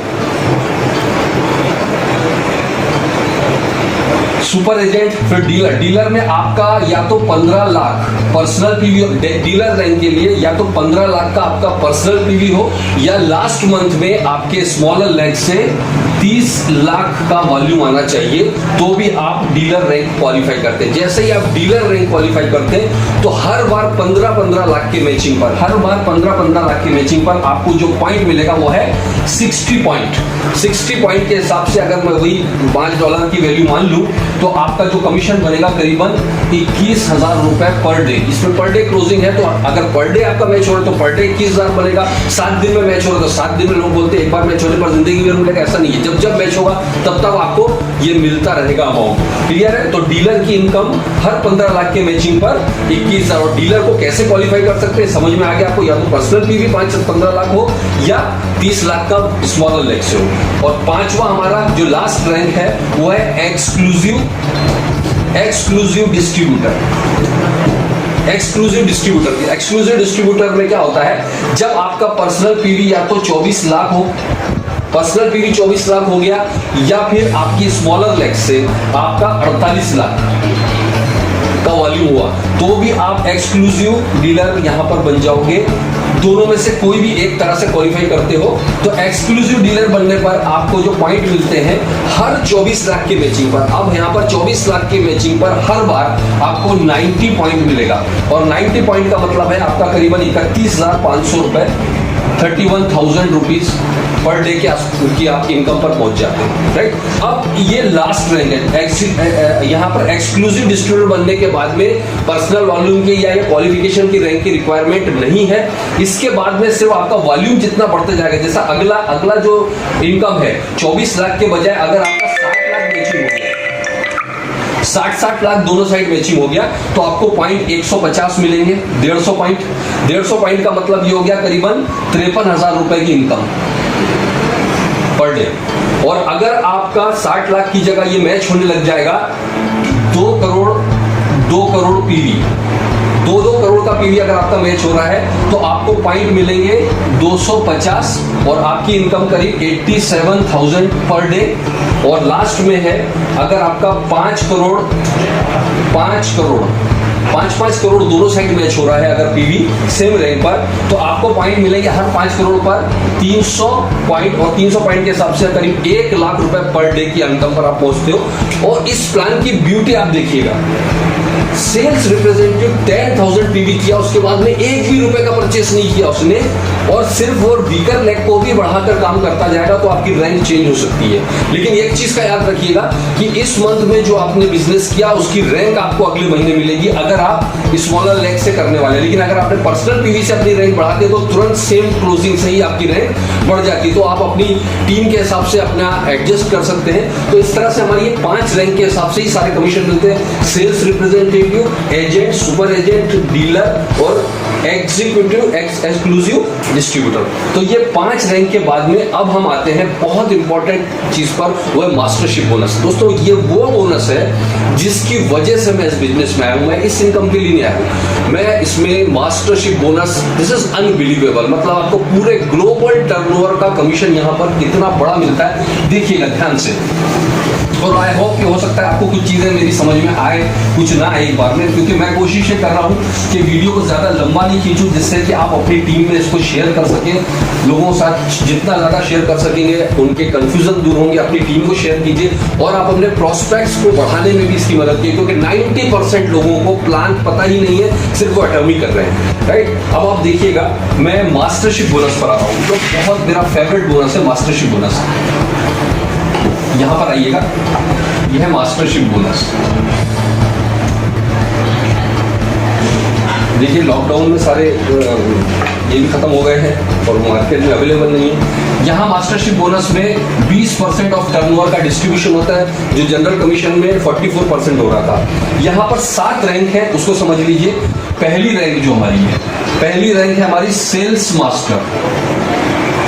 सुपर एजेंट, फिर डीलर। डीलर में आपका या तो 15 lakh personal PV, dealer rank के लिए या तो 15 लाख का आपका पर्सनल पीवी हो, या लास्ट मंथ में आपके स्मॉलर लेग से 30 लाख का वॉल्यूम आना चाहिए, तो भी आप डीलर रैंक क्वालिफाई करते हैं। जैसे ही आप डीलर रैंक क्वालिफाई करते हैं, तो हर बार 15 लाख के मैचिंग पर, हर बार 15 लाख के मैचिंग पर आपको जो पॉइंट मिलेगा वो है 60 पॉइंट। 60 पॉइंट के हिसाब से अगर मैं वही $5 की वैल्यू मान लूं, तो आपका जो कमीशन बनेगा करीबन 21,000 रुपए पर डे। इसमें पर डे क्लोजिंग है, तो अगर पर डे आपका मैच हो रहा है तो पर डे 21,000 बनेगा। 7 दिन में मैच हो रहा है तो 7 दिन में, लोग बोलते हैं एक बार मैच होने पर जिंदगी भर मिलेगा, ऐसा नहीं है। जब जब मैच होगा तब तक आपको ये मिलता रहेगा अमाउंट। क्लियर है? तो डीलर की इनकम हर 15 लाख के मैचिंग पर 21,000। और डीलर को कैसे क्वालिफाई कर सकते हैं, समझ में आ गया आपको? या तो पर्सनल पीवी 5 से 15 लाख हो, या 30 लाख का स्मॉलर लेग से हो। और पांचवा हमारा जो लास्ट रैंक है वो है एक्सक्लूसिव डिस्ट्रीब्यूटर। एक्सक्लूसिव डिस्ट्रीब्यूटर में क्या होता है, जब आपका पर्सनल पीवी या तो 24 लाख हो, पर्सनल पीवी 24 लाख हो गया, या फिर आपकी स्मॉलर लेग से आपका 48 लाख का वॉल्यूम हुआ, तो भी आप एक्सक्लूसिव डीलर यहां पर बन जाओगे। दोनों में से कोई भी एक तरह से क्वालिफाई करते हो, तो एक्सक्लूसिव डीलर बनने पर आपको जो पॉइंट मिलते हैं हर 24 लाख के मैचिंग पर, अब यहाँ पर 24 लाख की मैचिंग पर हर बार आपको 90 पॉइंट मिलेगा। और 90 पॉइंट का मतलब है आपका करीबन 31,500 रुपए, 31,000 रुपीज पर डे की आप इनकम पर पहुंच जाते हैं, राइट। अब ये लास्ट रैंक है। यहाँ पर एक्सक्लूसिव डिस्ट्रीब्यूटर बनने के बाद में पर्सनल वॉल्यूम की या क्वालिफिकेशन की रैंक की रिक्वायरमेंट नहीं है। इसके बाद में सिर्फ आपका वॉल्यूम जितना बढ़ते जाएगा, जैसा अगला जो इनकम है 24 लाख के बजाय अगर आपका 60 लाख मैचिंग हो गया, 60 लाख दोनों साइड मैचिंग हो गया, तो आपको पॉइंट 150 मिलेंगे। 150 पॉइंट का मतलब ये हो गया करीबन 53,000 रुपए की इनकम पर डे। और अगर आपका 60 लाख की जगह ये मैच होने लग जाएगा 2 करोड़ पीवी, 2 करोड़ का पीवी अगर आपका मैच हो रहा है, तो आपको पॉइंट मिलेंगे 250 और आपकी इनकम करीब 87,000 पर डे। और लास्ट में है, अगर आपका 5 करोड़ 5 करोड़ दोनों साइड मैच हो रहा है अगर पीवी सेम रैंक पर, तो आपको पॉइंट मिलेंगे हर 5 करोड़ पर 300 पॉइंट। और 300 पॉइंट के हिसाब से करीब 1 लाख रुपए पर डे की इनकम पर आप पहुंचते हो। और इस प्लान की ब्यूटी आप देखिएगा, सेल्स रिप्रेजेंटेटिव 10,000 पीवी किया, उसके बाद में 1 भी रुपए का परचेस नहीं किया उसने, और सिर्फ वो वीकर लेग को भी बढ़ाकर काम करता जाएगा, तो आपकी रैंक चेंज हो सकती है। लेकिन एक चीज का याद रखिएगा कि इस मंथ में जो आपने बिजनेस किया उसकी रैंक आपको अगले महीने मिलेगी, अगर आप स्मॉलर लेग से करने वाले। लेकिन अगर आपने पर्सनल पीवी से अपनी रैंक बढ़ाते तो तुरंत सेम क्लोजिंग से ही आपकी रैंक बढ़ जाती, तो आप अपनी टीम के हिसाब से अपना एडजस्ट कर सकते हैं। तो इस तरह से हमारी ये 5 रैंक के हिसाब से ही सारे कमीशन मिलते हैं, sales representative, agent, super agent, dealer और एग्जीक्यूटिव एक्सक्लूसिव डिस्ट्रीब्यूटर। तो ये 5 रैंक के बाद में अब हम आते हैं बहुत इंपॉर्टेंट चीज पर, वो है मास्टरशिप बोनस। दोस्तों ये वो बोनस है जिसकी वजह से मैं इस बिजनेस में आया हूं, मैं इस इनकम के लिए नहीं आया हूं। मैं इसमें mastership bonus, this is unbelievable, मतलब आपको पूरे ग्लोबल टर्नओवर का कमीशन यहां पर कितना बड़ा मिलता है, देखिएगा ध्यान से। और आई होप कि हो सकता है आपको कुछ चीज़ें मेरी समझ में आए, कुछ ना आए एक बार में, क्योंकि मैं कोशिश ये कर रहा हूँ कि वीडियो को ज़्यादा लंबा नहीं खींचूँ, जिससे कि आप अपनी टीम में इसको शेयर कर सकें, लोगों के साथ जितना ज़्यादा शेयर कर सकेंगे उनके कन्फ्यूज़न दूर होंगे। अपनी टीम को शेयर कीजिए और आप अपने प्रॉस्पेक्ट्स को बढ़ाने में भी इसकी मदद कीजिए, क्योंकि 90% लोगों को प्लान पता ही नहीं है, सिर्फ वो एटॉमी कर रहे हैं, राइट। अब आप देखिएगा, मैं मास्टरशिप बोनस पर आ रहा हूँ, तो बहुत मेरा फेवरेट बोनस है मास्टरशिप बोनस। यहाँ पर आइएगा, यह है मास्टरशिप बोनस। देखिए लॉकडाउन में सारे ये भी खत्म हो गए हैं और मार्केट में अवेलेबल नहीं है। यहाँ मास्टरशिप बोनस में 20% ऑफ टर्नओवर का डिस्ट्रीब्यूशन होता है, जो जनरल कमीशन में 44% हो रहा था। यहाँ पर 7 रैंक है, उसको समझ लीजिए। पहली रैंक जो हमारी है, पहली रैंक है हमारी sales master.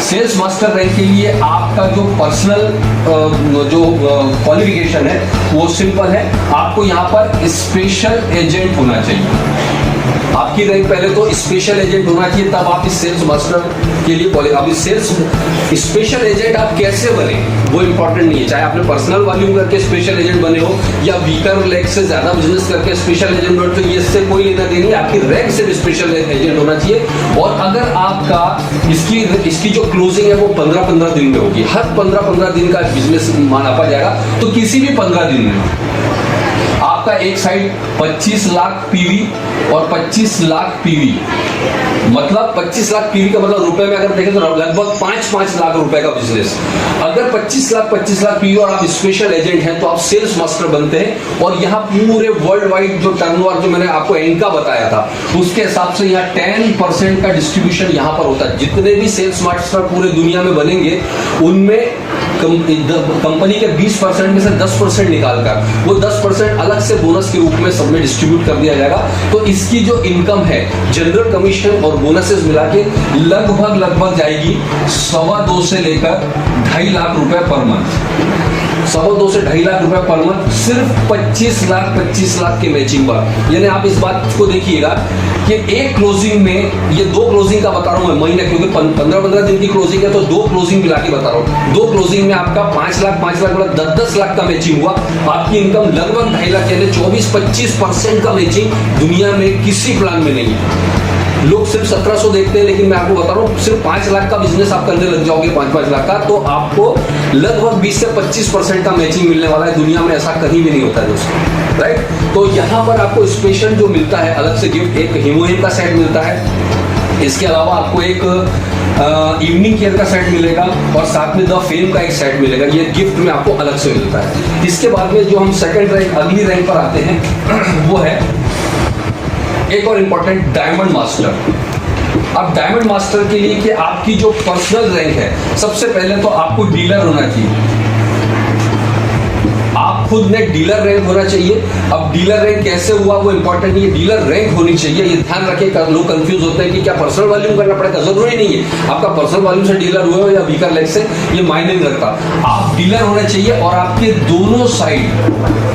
Sales master rank के लिए आपका जो पर्सनल जो क्वालिफिकेशन है वो सिंपल है, आपको यहाँ पर स्पेशल एजेंट होना चाहिए। आपकी रैंक पहले तो स्पेशल एजेंट होना चाहिए, तब आप इस सेल्स मास्टर के लिए अब इस सेल्स स्पेशल एजेंट आप कैसे बने वो इंपॉर्टेंट नहीं है, चाहे आपने पर्सनल वॉल्यूम करके स्पेशल एजेंट बने हो या वीकर लेग से ज्यादा बिजनेस करके स्पेशल एजेंट बने, तो ये इससे कोई लेना देना नहीं, आपकी रैंक से भी स्पेशल एजेंट होना चाहिए। और अगर आपका इसकी जो क्लोजिंग है वो 15-15 दिन में होगी, हर 15-15 दिन का बिजनेस माना जाएगा, तो किसी भी 15 दिन में आपका एक साइड 25 लाख पीवी और 25 लाख पीवी, मतलब 25 लाख पीवी का मतलब रुपए में अगर देखें तो लगभग 5-5 लाख रुपए का बिजनेस। अगर 25 लाख पीवी और आप स्पेशल एजेंट हैं तो आप सेल्स मास्टर बनते हैं। और यहाँ पूरे वर्ल्ड वाइड जो टर्नओवर जो मैंने आपको एंका बताया था उसके हिसाब से यहाँ 10% का डिस्ट्रीब्यूशन यहाँ पर होता है। जितने भी सेल्स मास्टर पूरे दुनिया में बनेंगे उनमें कंपनी के 20% में से 10% निकालकर वो 10% अलग से बोनस के रूप में सब में डिस्ट्रीब्यूट कर दिया जाएगा। तो इसकी जो इनकम है जनरल कमीशन और बोनसेस मिला के लगभग जाएगी 2.25 से लेकर 2.5 लाख रुपए पर मंथ। 2.25 से 2.5 लाख रुपए पर मंथ, सिर्फ 25 लाख के मैचिंग पर। यानी आप इस बात को देखिएगा कि एक क्लोजिंग में, ये 2 क्लोजिंग का बता रहा हूं मैं महीने, क्योंकि 15-15 दिन की क्लोजिंग है तो 2 क्लोजिंग मिला के बता रहा हूं। 2 क्लोजिंग में आपका 5 लाख मतलब 10 लाख का मैचिंग हुआ, आपकी इनकम लगभग 2.5 लाख, यानी 24-25% का मैचिंग दुनिया में किसी प्लान में नहीं है। लोग सिर्फ 1700 देखते हैं, लेकिन मैं आपको बता रहा हूँ सिर्फ 5 लाख का बिजनेस आप करने लग जाओगे, 5-5 लाख का, तो आपको लगभग 20 से 25% का मैचिंग मिलने वाला है। दुनिया में ऐसा कहीं भी नहीं होता है दोस्तों, राइट। तो यहाँ पर आपको स्पेशल जो मिलता है अलग से गिफ्ट, एक हिमोहिम का सेट मिलता है, इसके अलावा आपको एक इवनिंग केयर का सेट मिलेगा और साथ में द फेम का एक सेट मिलेगा। ये गिफ्ट में आपको अलग से मिलता है। इसके बाद में जो हम सेकंड रैंक, अगली रैंक पर आते हैं वो है एक और इम्पोर्टेंट डायमंड मास्टर। अब डायमंड मास्टर के लिए कि आपकी जो पर्सनल रैंक है, सबसे पहले तो आपको डीलर होना चाहिए, आप खुद ने डीलर रैंक होना चाहिए। अब डीलर रैंक कैसे हुआ वो इंपॉर्टेंट नहीं है, डीलर रैंक होनी चाहिए। ये ध्यान रखिए, लोग कंफ्यूज होते हैं कि क्या पर्सनल वॉल्यूम करना पड़ेगा, जरूरी नहीं है। आपका पर्सनल वॉल्यूम से डीलर हुए हो या वीकर लेग से, ये मायने नहीं रखता। आप डीलर होने चाहिए और आपके दोनों साइड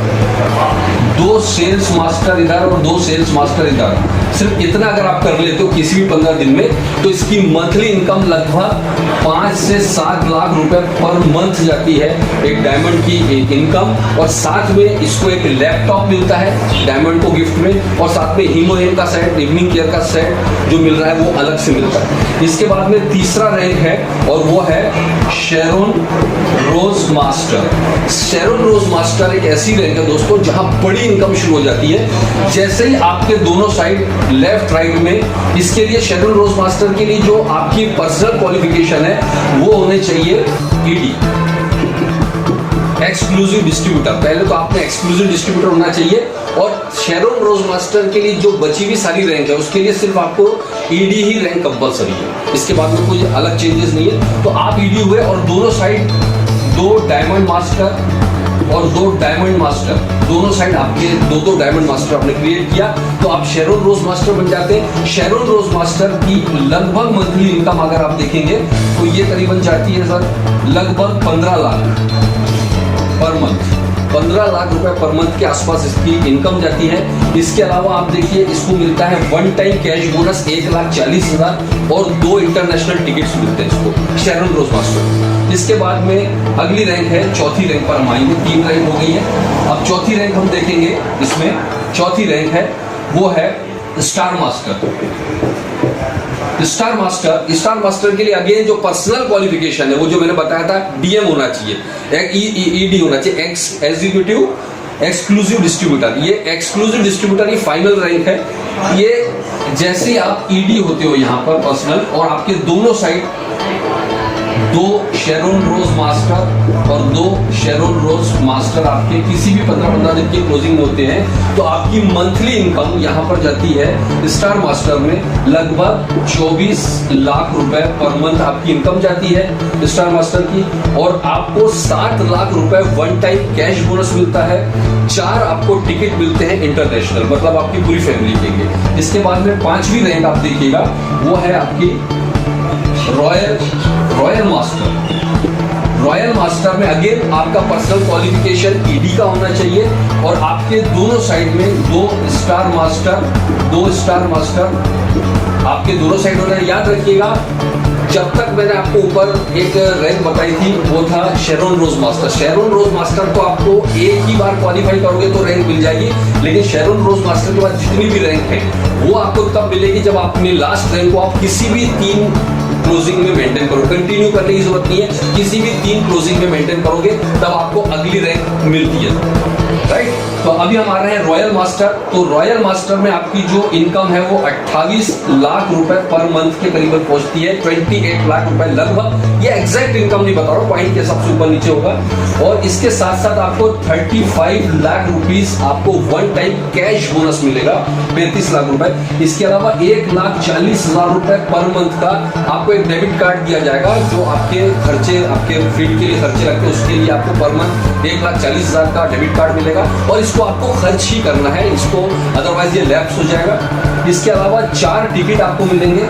2 सेल्स मास्टर इधर और 2 सेल्स मास्टर इधर, सिर्फ इतना अगर आप कर लेते हो किसी भी 15 दिन में, तो इसकी मंथली इनकम लगभग 5 से 7 लाख रुपए पर मंथ जाती है एक डायमंड की इनकम। और साथ में इसको एक लैपटॉप मिलता है डायमंड को गिफ्ट में, और साथ में हीमोहिम का सेट, इवनिंग केयर का सेट जो मिल रहा है वो अलग से मिलता है। इसके बाद में तीसरा रैंक है और वो है शेरोन रोज मास्टर। शेरोन रोज मास्टर एक ऐसी रैंक है दोस्तों जहां बड़ी इनकम शुरू हो जाती है जैसे ही आपके दोनों साइड लेफ्ट राइट में। इसके लिए शेरोन रोज मास्टर के लिए जो आपकी पर्सनल क्वालिफिकेशन है वो होने चाहिए ईडी, एक्सक्लूसिव डिस्ट्रीब्यूटर। पहले तो आपने एक्सक्लूसिव डिस्ट्रीब्यूटर होना चाहिए। और शेरोन रोज मास्टर के लिए जो बची हुई सारी रैंक है उसके लिए सिर्फ आपको ईडी ही रैंक कंपलसरी है, इसके बाद में कोई अलग चेंजेस नहीं है। तो आप ईडी हुए और दोनों साइड 2 डायमंड मास्टर और 2 डायमंड मास्टर, दोनों साइड आपके 2 डायमंड मास्टर आपने क्रिएट किया तो आप शेरोन रोज मास्टर बन जाते हैं। शेरोन रोज मास्टर की लगभग मंथली इनकम अगर आप देखेंगे तो ये करीबन जाती है सर लगभग 15 लाख पर मंथ, 15 लाख रुपए पर मंथ के आसपास इसकी इनकम जाती है। इसके अलावा आप देखिए इसको मिलता है वन टाइम कैश बोनस 1,40,000 और 2 इंटरनेशनल टिकट्स मिलते हैं इसको शेरन रोज मास्टर। इसके बाद में अगली रैंक है, चौथी रैंक पर हम आएंगे, 3 रैंक हो गई है। अब चौथी रैंक हम देखेंगे, इसमें चौथी रैंक है वो है स्टार मास्टर। स्टार मास्टर के लिए अगेन जो पर्सनल क्वालिफिकेशन है वो जो मैंने बताया था डीएम होना चाहिए, ईडी होना चाहिए, एग्जीक्यूटिव एक्सक्लूसिव डिस्ट्रीब्यूटर। ये एक्सक्लूसिव डिस्ट्रीब्यूटर की फाइनल रैंक है। ये जैसे ही आप ईडी होते हो यहाँ पर पर्सनल, और आपके दोनों साइड 2 शेरोन रोज मास्टर और 2 शेरोन रोज मास्टर आपके किसी भी 15-15 दिन की क्लोजिंग में होते हैं, तो आपकी मंथली इनकम यहाँ पर जाती है स्टार मास्टर में लगभग 24 लाख रुपए पर मंथ आपकी इनकम जाती है स्टार मास्टर की। और आपको 7 लाख रुपए वन टाइम कैश बोनस मिलता है। 4 आपको टिकट मिलते हैं इंटरनेशनल, मतलब आपकी पूरी फैमिली के लिए। इसके बाद में 5वीं रैंक आप देखिएगा वो है आपकी रॉयल मास्टर में अगेन आपका पर्सनल क्वालिफिकेशन ईडी का होना चाहिए और आपके दोनों साइड में 2 स्टार मास्टर आपके दोनों साइड होना है। याद रखिएगा, जब तक मैंने आपको ऊपर एक रैंक बताई थी वो था शेरोन रोज मास्टर। शेरोन रोज मास्टर तो आपको एक ही बार क्वालिफाई करोगे तो रैंक मिल जाएगी, लेकिन शेरोन रोज मास्टर के बाद जितनी भी रैंक है वो आपको तब मिलेगी जब आपने लास्ट रैंक को आप किसी भी 3 क्लोजिंग में मेंटेन करो। कंटिन्यू करने की जरूरत नहीं है, किसी भी 3 क्लोजिंग में मेंटेन करोगे तब आपको अगली रैंक मिलती है, राइट। तो अभी हम आ रहे हैं रॉयल मास्टर। तो रॉयल मास्टर में आपकी जो इनकम है वो 28 लाख रुपए पर मंथ के करीबन पहुंचती है, 28 लाख रुपए लगभग। ये एग्जैक्ट इनकम नहीं बता रहा हूँ, पॉइंट के सबसे ऊपर नीचे होगा। और इसके साथ साथ आपको 35 लाख रुपीस आपको वन टाइम कैश बोनस मिलेगा, 35 लाख रुपए। इसके अलावा 1,40,000 रुपए पर मंथ का आपको एक डेबिट कार्ड दिया जाएगा, जो आपके खर्चे, आपके फील्ड के लिए खर्चे लगते हैं उसके लिए आपको पर मंथ 1,40,000 का डेबिट कार्ड मिलेगा और इसको आपको खर्च ही करना है, इसको अदरवाइज ये लैप्स हो जाएगा। इसके अलावा 4 टिकट आपको मिलेंगे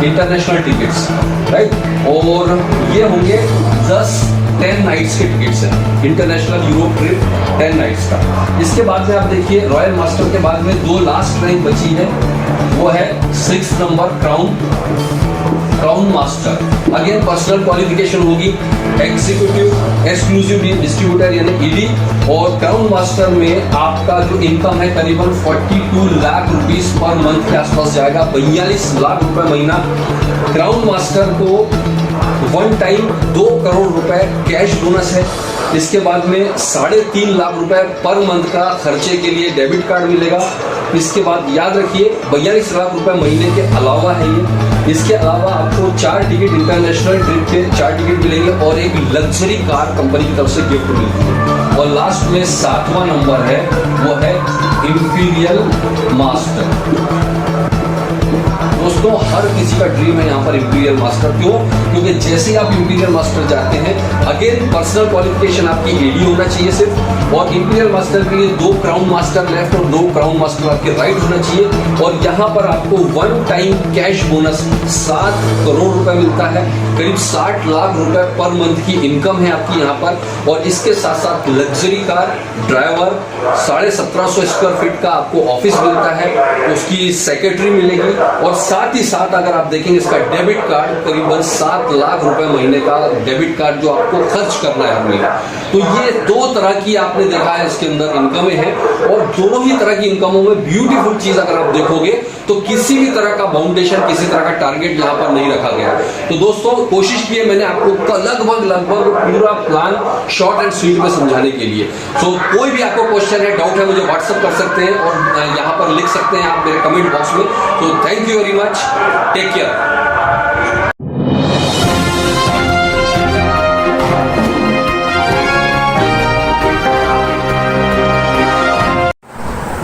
इंटरनेशनल टिकट्स, राइट। और ये होंगे 10 नाइट्स के टिकट्स हैं, इंटरनेशनल यूरोप ट्रिप 10 नाइट्स का। इसके बाद में आप देखिए रॉयल मास्टर के बाद में 2 लास्ट रैंक बची है, वो है 6 number crown master. Again personal qualification होगी एग्जीक्यूटिव एक्सक्लूसिव डिस्ट्रीब्यूटर यानी ईडी। और क्राउन मास्टर में आपका जो इनकम है करीबन 42 लाख रुपीस पर मंथ के आसपास जाएगा, 42 लाख रुपए महीना। क्राउन मास्टर को वन टाइम 2 करोड़ रुपए कैश बोनस है। इसके बाद में 3.5 लाख रुपए पर मंथ का खर्चे के लिए डेबिट कार्ड मिलेगा। इसके बाद याद रखिए 42 लाख रुपए महीने के अलावा है ये। इसके अलावा आपको 4 टिकट इंटरनेशनल ट्रिप के 4 टिकट मिलेंगे और एक लग्जरी कार कंपनी की तरफ से गिफ्ट मिलती है। और लास्ट में 7वां नंबर है वो है इंपीरियल मास्टर। दोस्तों हर किसी का ड्रीम है यहाँ पर इंपीरियल मास्टर। क्यों? क्योंकि जैसे ही आप इंपीरियल मास्टर जाते हैं अगेन पर्सनल क्वालिफिकेशन आपकी एडी होना चाहिए सिर्फ, और इंपीरियल मास्टर के लिए 2 क्राउन मास्टर लेफ्ट और 2 क्राउन मास्टर आपके राइट होना चाहिए। और यहाँ पर आपको one time cash bonus 7 crore रुपए मिलता है, करीब 60 लाख रुपए पर मंथ की इनकम है आपकी यहाँ पर। और इसके साथ साथ luxury car, driver, 1750 square feet का आपको ऑफिस मिलता है, उसकी सेक्रेटरी मिलेगी। और साथ ही साथ अगर आप देखेंगे इसका डेबिट कार्ड करीबन 7 लाख रुपए महीने का डेबिट कार्ड जो आपको खर्च करना है हर महीने। तो ये 2 तरह की आपने देखा है इसके अंदर इनकमें हैं, और दोनों ही तरह की इनकमों में ब्यूटीफुल चीज अगर आप देखोगे तो किसी भी तरह का बाउंडेशन, किसी तरह का टारगेट यहाँ पर नहीं रखा गया। तो दोस्तों कोशिश की है मैंने आपको लगभग पूरा प्लान शॉर्ट एंड स्वीट में समझाने के लिए। तो कोई भी आपको क्वेश्चन है, डाउट है, मुझे व्हाट्सएप कर सकते हैं और यहाँ पर लिख सकते हैं आप मेरे कमेंट बॉक्स में। तो thank you very much, take care.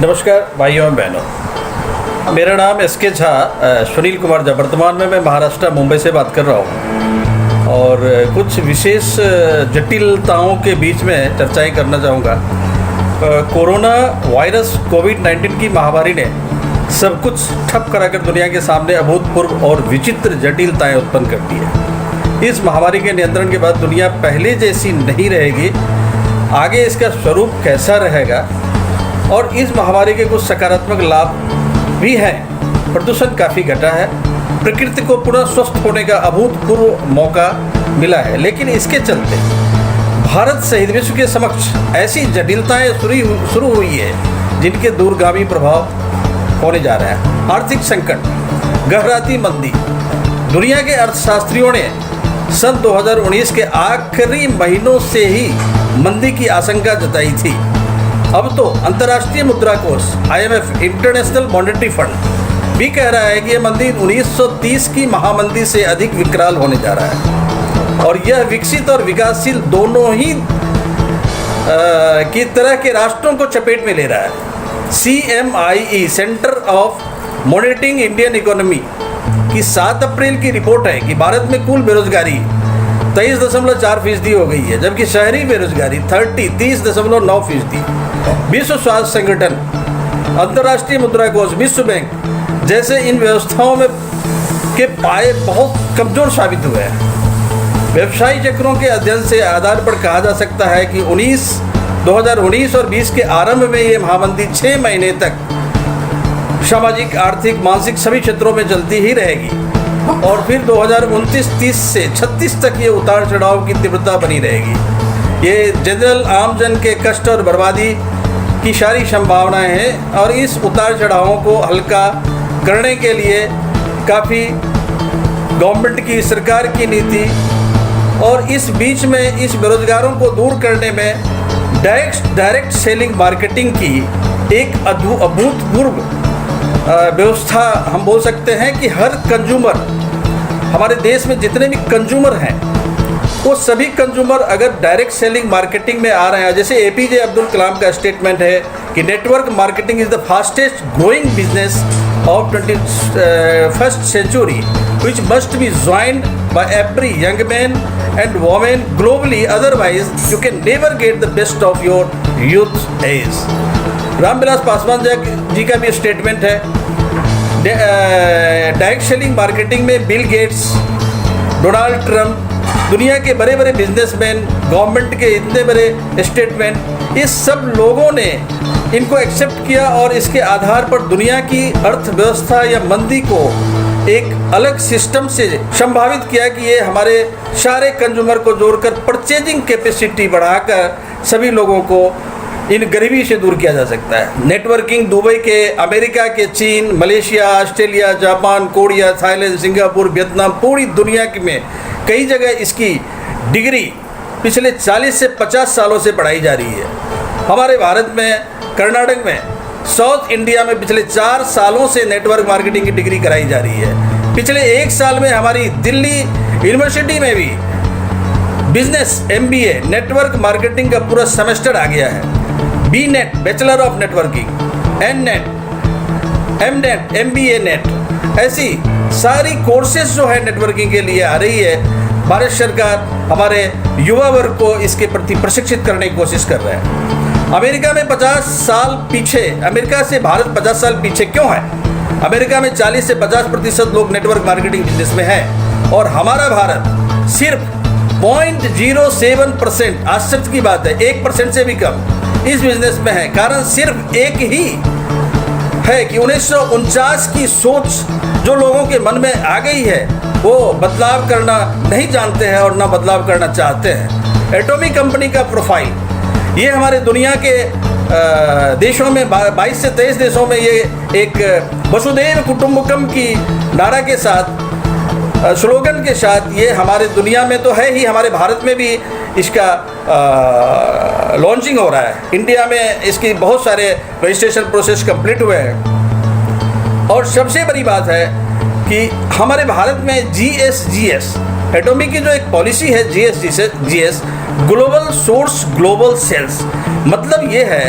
नमस्कार भाइयों और बहनों, मेरा नाम एसके झा सुनील कुमार झा। वर्तमान में मैं महाराष्ट्र मुंबई से बात कर रहा हूँ और कुछ विशेष जटिलताओं के बीच में चर्चाएं करना चाहूँगा। कोरोना वायरस कोविड-19 की महामारी ने सब कुछ ठप कराकर दुनिया के सामने अभूतपूर्व और विचित्र जटिलताएं उत्पन्न कर दी है। इस महामारी के नियंत्रण के बाद दुनिया पहले जैसी नहीं रहेगी। आगे इसका स्वरूप कैसा रहेगा और इस महामारी के कुछ सकारात्मक लाभ भी हैं। प्रदूषण काफ़ी घटा है, प्रकृति को पुनः स्वस्थ होने का अभूतपूर्व मौका मिला है, लेकिन इसके चलते भारत सहित विश्व के समक्ष ऐसी जटिलताएं शुरू हुई है जिनके दूरगामी प्रभाव होने जा रहे हैं। आर्थिक संकट, गहराती मंदी। दुनिया के अर्थशास्त्रियों ने सन 2019 के आखिरी महीनों से ही मंदी की आशंका जताई थी। अब तो अंतर्राष्ट्रीय मुद्रा कोष IMF, इंटरनेशनल मॉनेटरी फंड भी कह रहा है कि यह मंदी 1930 की महामंदी से अधिक विकराल होने जा रहा है और यह विकसित और विकासशील दोनों ही की तरह के राष्ट्रों को चपेट में ले रहा है। CMIE, centre of monitoring Indian economy की 7 अप्रैल की रिपोर्ट है कि भारत में कुल बेरोजगारी 23.4% हो गई है, जबकि शहरी बेरोजगारी 30.9%। विश्व स्वास्थ्य संगठन, अंतर्राष्ट्रीय मुद्रा कोष, विश्व बैंक जैसे इन व्यवस्थाओं में के पाए बहुत कमजोर साबित हुए हैं। व्यवसायी चक्रों के अध्ययन से आधार पर कहा जा सकता है कि 2019 और 20 के आरंभ में ये महामंदी 6 महीने तक सामाजिक, आर्थिक, मानसिक सभी क्षेत्रों में चलती ही रहेगी और फिर 2029-30 से 36 तक ये उतार चढ़ाव की तीव्रता बनी रहेगी। ये जनरल आमजन के कष्ट और बर्बादी की सारी संभावनाएं हैं और इस उतार चढ़ावों को हल्का करने के लिए काफ़ी गवर्नमेंट की, सरकार की नीति और इस बीच में इस बेरोजगारों को दूर करने में डायरेक्ट सेलिंग मार्केटिंग की एक अभूतपूर्व व्यवस्था हम बोल सकते हैं कि हर कंज्यूमर, हमारे देश में जितने भी कंज्यूमर हैं वो सभी कंज्यूमर अगर डायरेक्ट सेलिंग मार्केटिंग में आ रहे हैं, जैसे APJ अब्दुल कलाम का स्टेटमेंट है कि network marketing is the fastest growing business of 21st century which must be joined by every young man and woman globally, otherwise you can never get the best of your youth age। Ramvilas Paswan ji का भी स्टेटमेंट है। डायरेक्ट सेलिंग मार्केटिंग में बिल गेट्स, डोनाल्ड ट्रंप, दुनिया के बड़े बड़े बिजनेसमैन, गवर्नमेंट के इतने बड़े स्टेटमेंट, इस सब लोगों ने इनको एक्सेप्ट किया और इसके आधार पर दुनिया की अर्थव्यवस्था या मंदी को एक अलग सिस्टम से संभावित किया कि ये हमारे सारे कंज्यूमर को जोड़कर परचेजिंग कैपेसिटी बढ़ाकर सभी लोगों को इन गरीबी से दूर किया जा सकता है। नेटवर्किंग दुबई के, अमेरिका के, चीन, Malaysia, Australia, Japan, Korea, Thailand, Singapore, Vietnam, पूरी दुनिया में कई जगह इसकी डिग्री पिछले 40 से 50 सालों से पढ़ाई जा रही है। हमारे भारत में, कर्नाटक में, साउथ इंडिया में पिछले 4 सालों से नेटवर्क मार्केटिंग की डिग्री कराई जा रही है। पिछले 1 साल में हमारी दिल्ली यूनिवर्सिटी में भी बिजनेस MBA नेटवर्क मार्केटिंग का पूरा सेमेस्टर आ गया है। BNET, bachelor of networking, NNET, MNET, MBA net, ऐसी सारी कोर्सेज जो है नेटवर्किंग के लिए आ रही है। भारत सरकार हमारे युवा वर्ग को इसके प्रति प्रशिक्षित करने की कोशिश कर रहा है। अमेरिका में 50 साल पीछे, अमेरिका से भारत 50 साल पीछे क्यों है? अमेरिका में 40 से 50% लोग नेटवर्क मार्केटिंग बिजनेस में हैं और हमारा भारत सिर्फ 0.07%, आश्चर्य की बात है, 1% से भी कम इस बिजनेस में है। कारण सिर्फ एक ही है कि 1949 की सोच जो लोगों के मन में आ गई है वो बदलाव करना नहीं जानते हैं और ना बदलाव करना चाहते हैं। एटॉमिक कंपनी का प्रोफाइल, ये हमारे दुनिया के देशों में 22 से 23 देशों में ये एक वसुधैव कुटुंबकम की नारा के साथ, स्लोगन के साथ ये हमारे दुनिया में तो है ही, हमारे भारत में भी इसका लॉन्चिंग हो रहा है। इंडिया में इसकी बहुत सारे रजिस्ट्रेशन प्रोसेस कंप्लीट हुए हैं और सबसे बड़ी बात है कि हमारे भारत में GSGS एटॉमिक की जो एक पॉलिसी है, GS global source global sales, मतलब ये है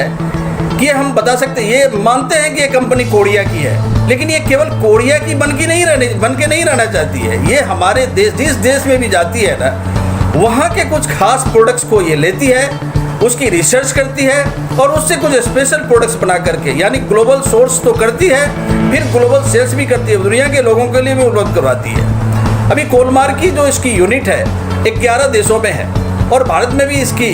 कि हम बता सकते हैं, ये मानते हैं कि ये कंपनी कोरिया की है, लेकिन ये केवल कोरिया की बन के नहीं रहना चाहती है। ये हमारे देश, जिस देश में भी जाती है ना, वहाँ के कुछ खास प्रोडक्ट्स को ये लेती है, उसकी रिसर्च करती है और उससे कुछ स्पेशल प्रोडक्ट्स बना करके, यानी ग्लोबल सोर्स तो करती है, फिर ग्लोबल सेल्स भी करती है, दुनिया के लोगों के लिए भी उपलब्ध करवाती है। अभी कोलमार की जो इसकी यूनिट है 11 देशों में है और भारत में भी इसकी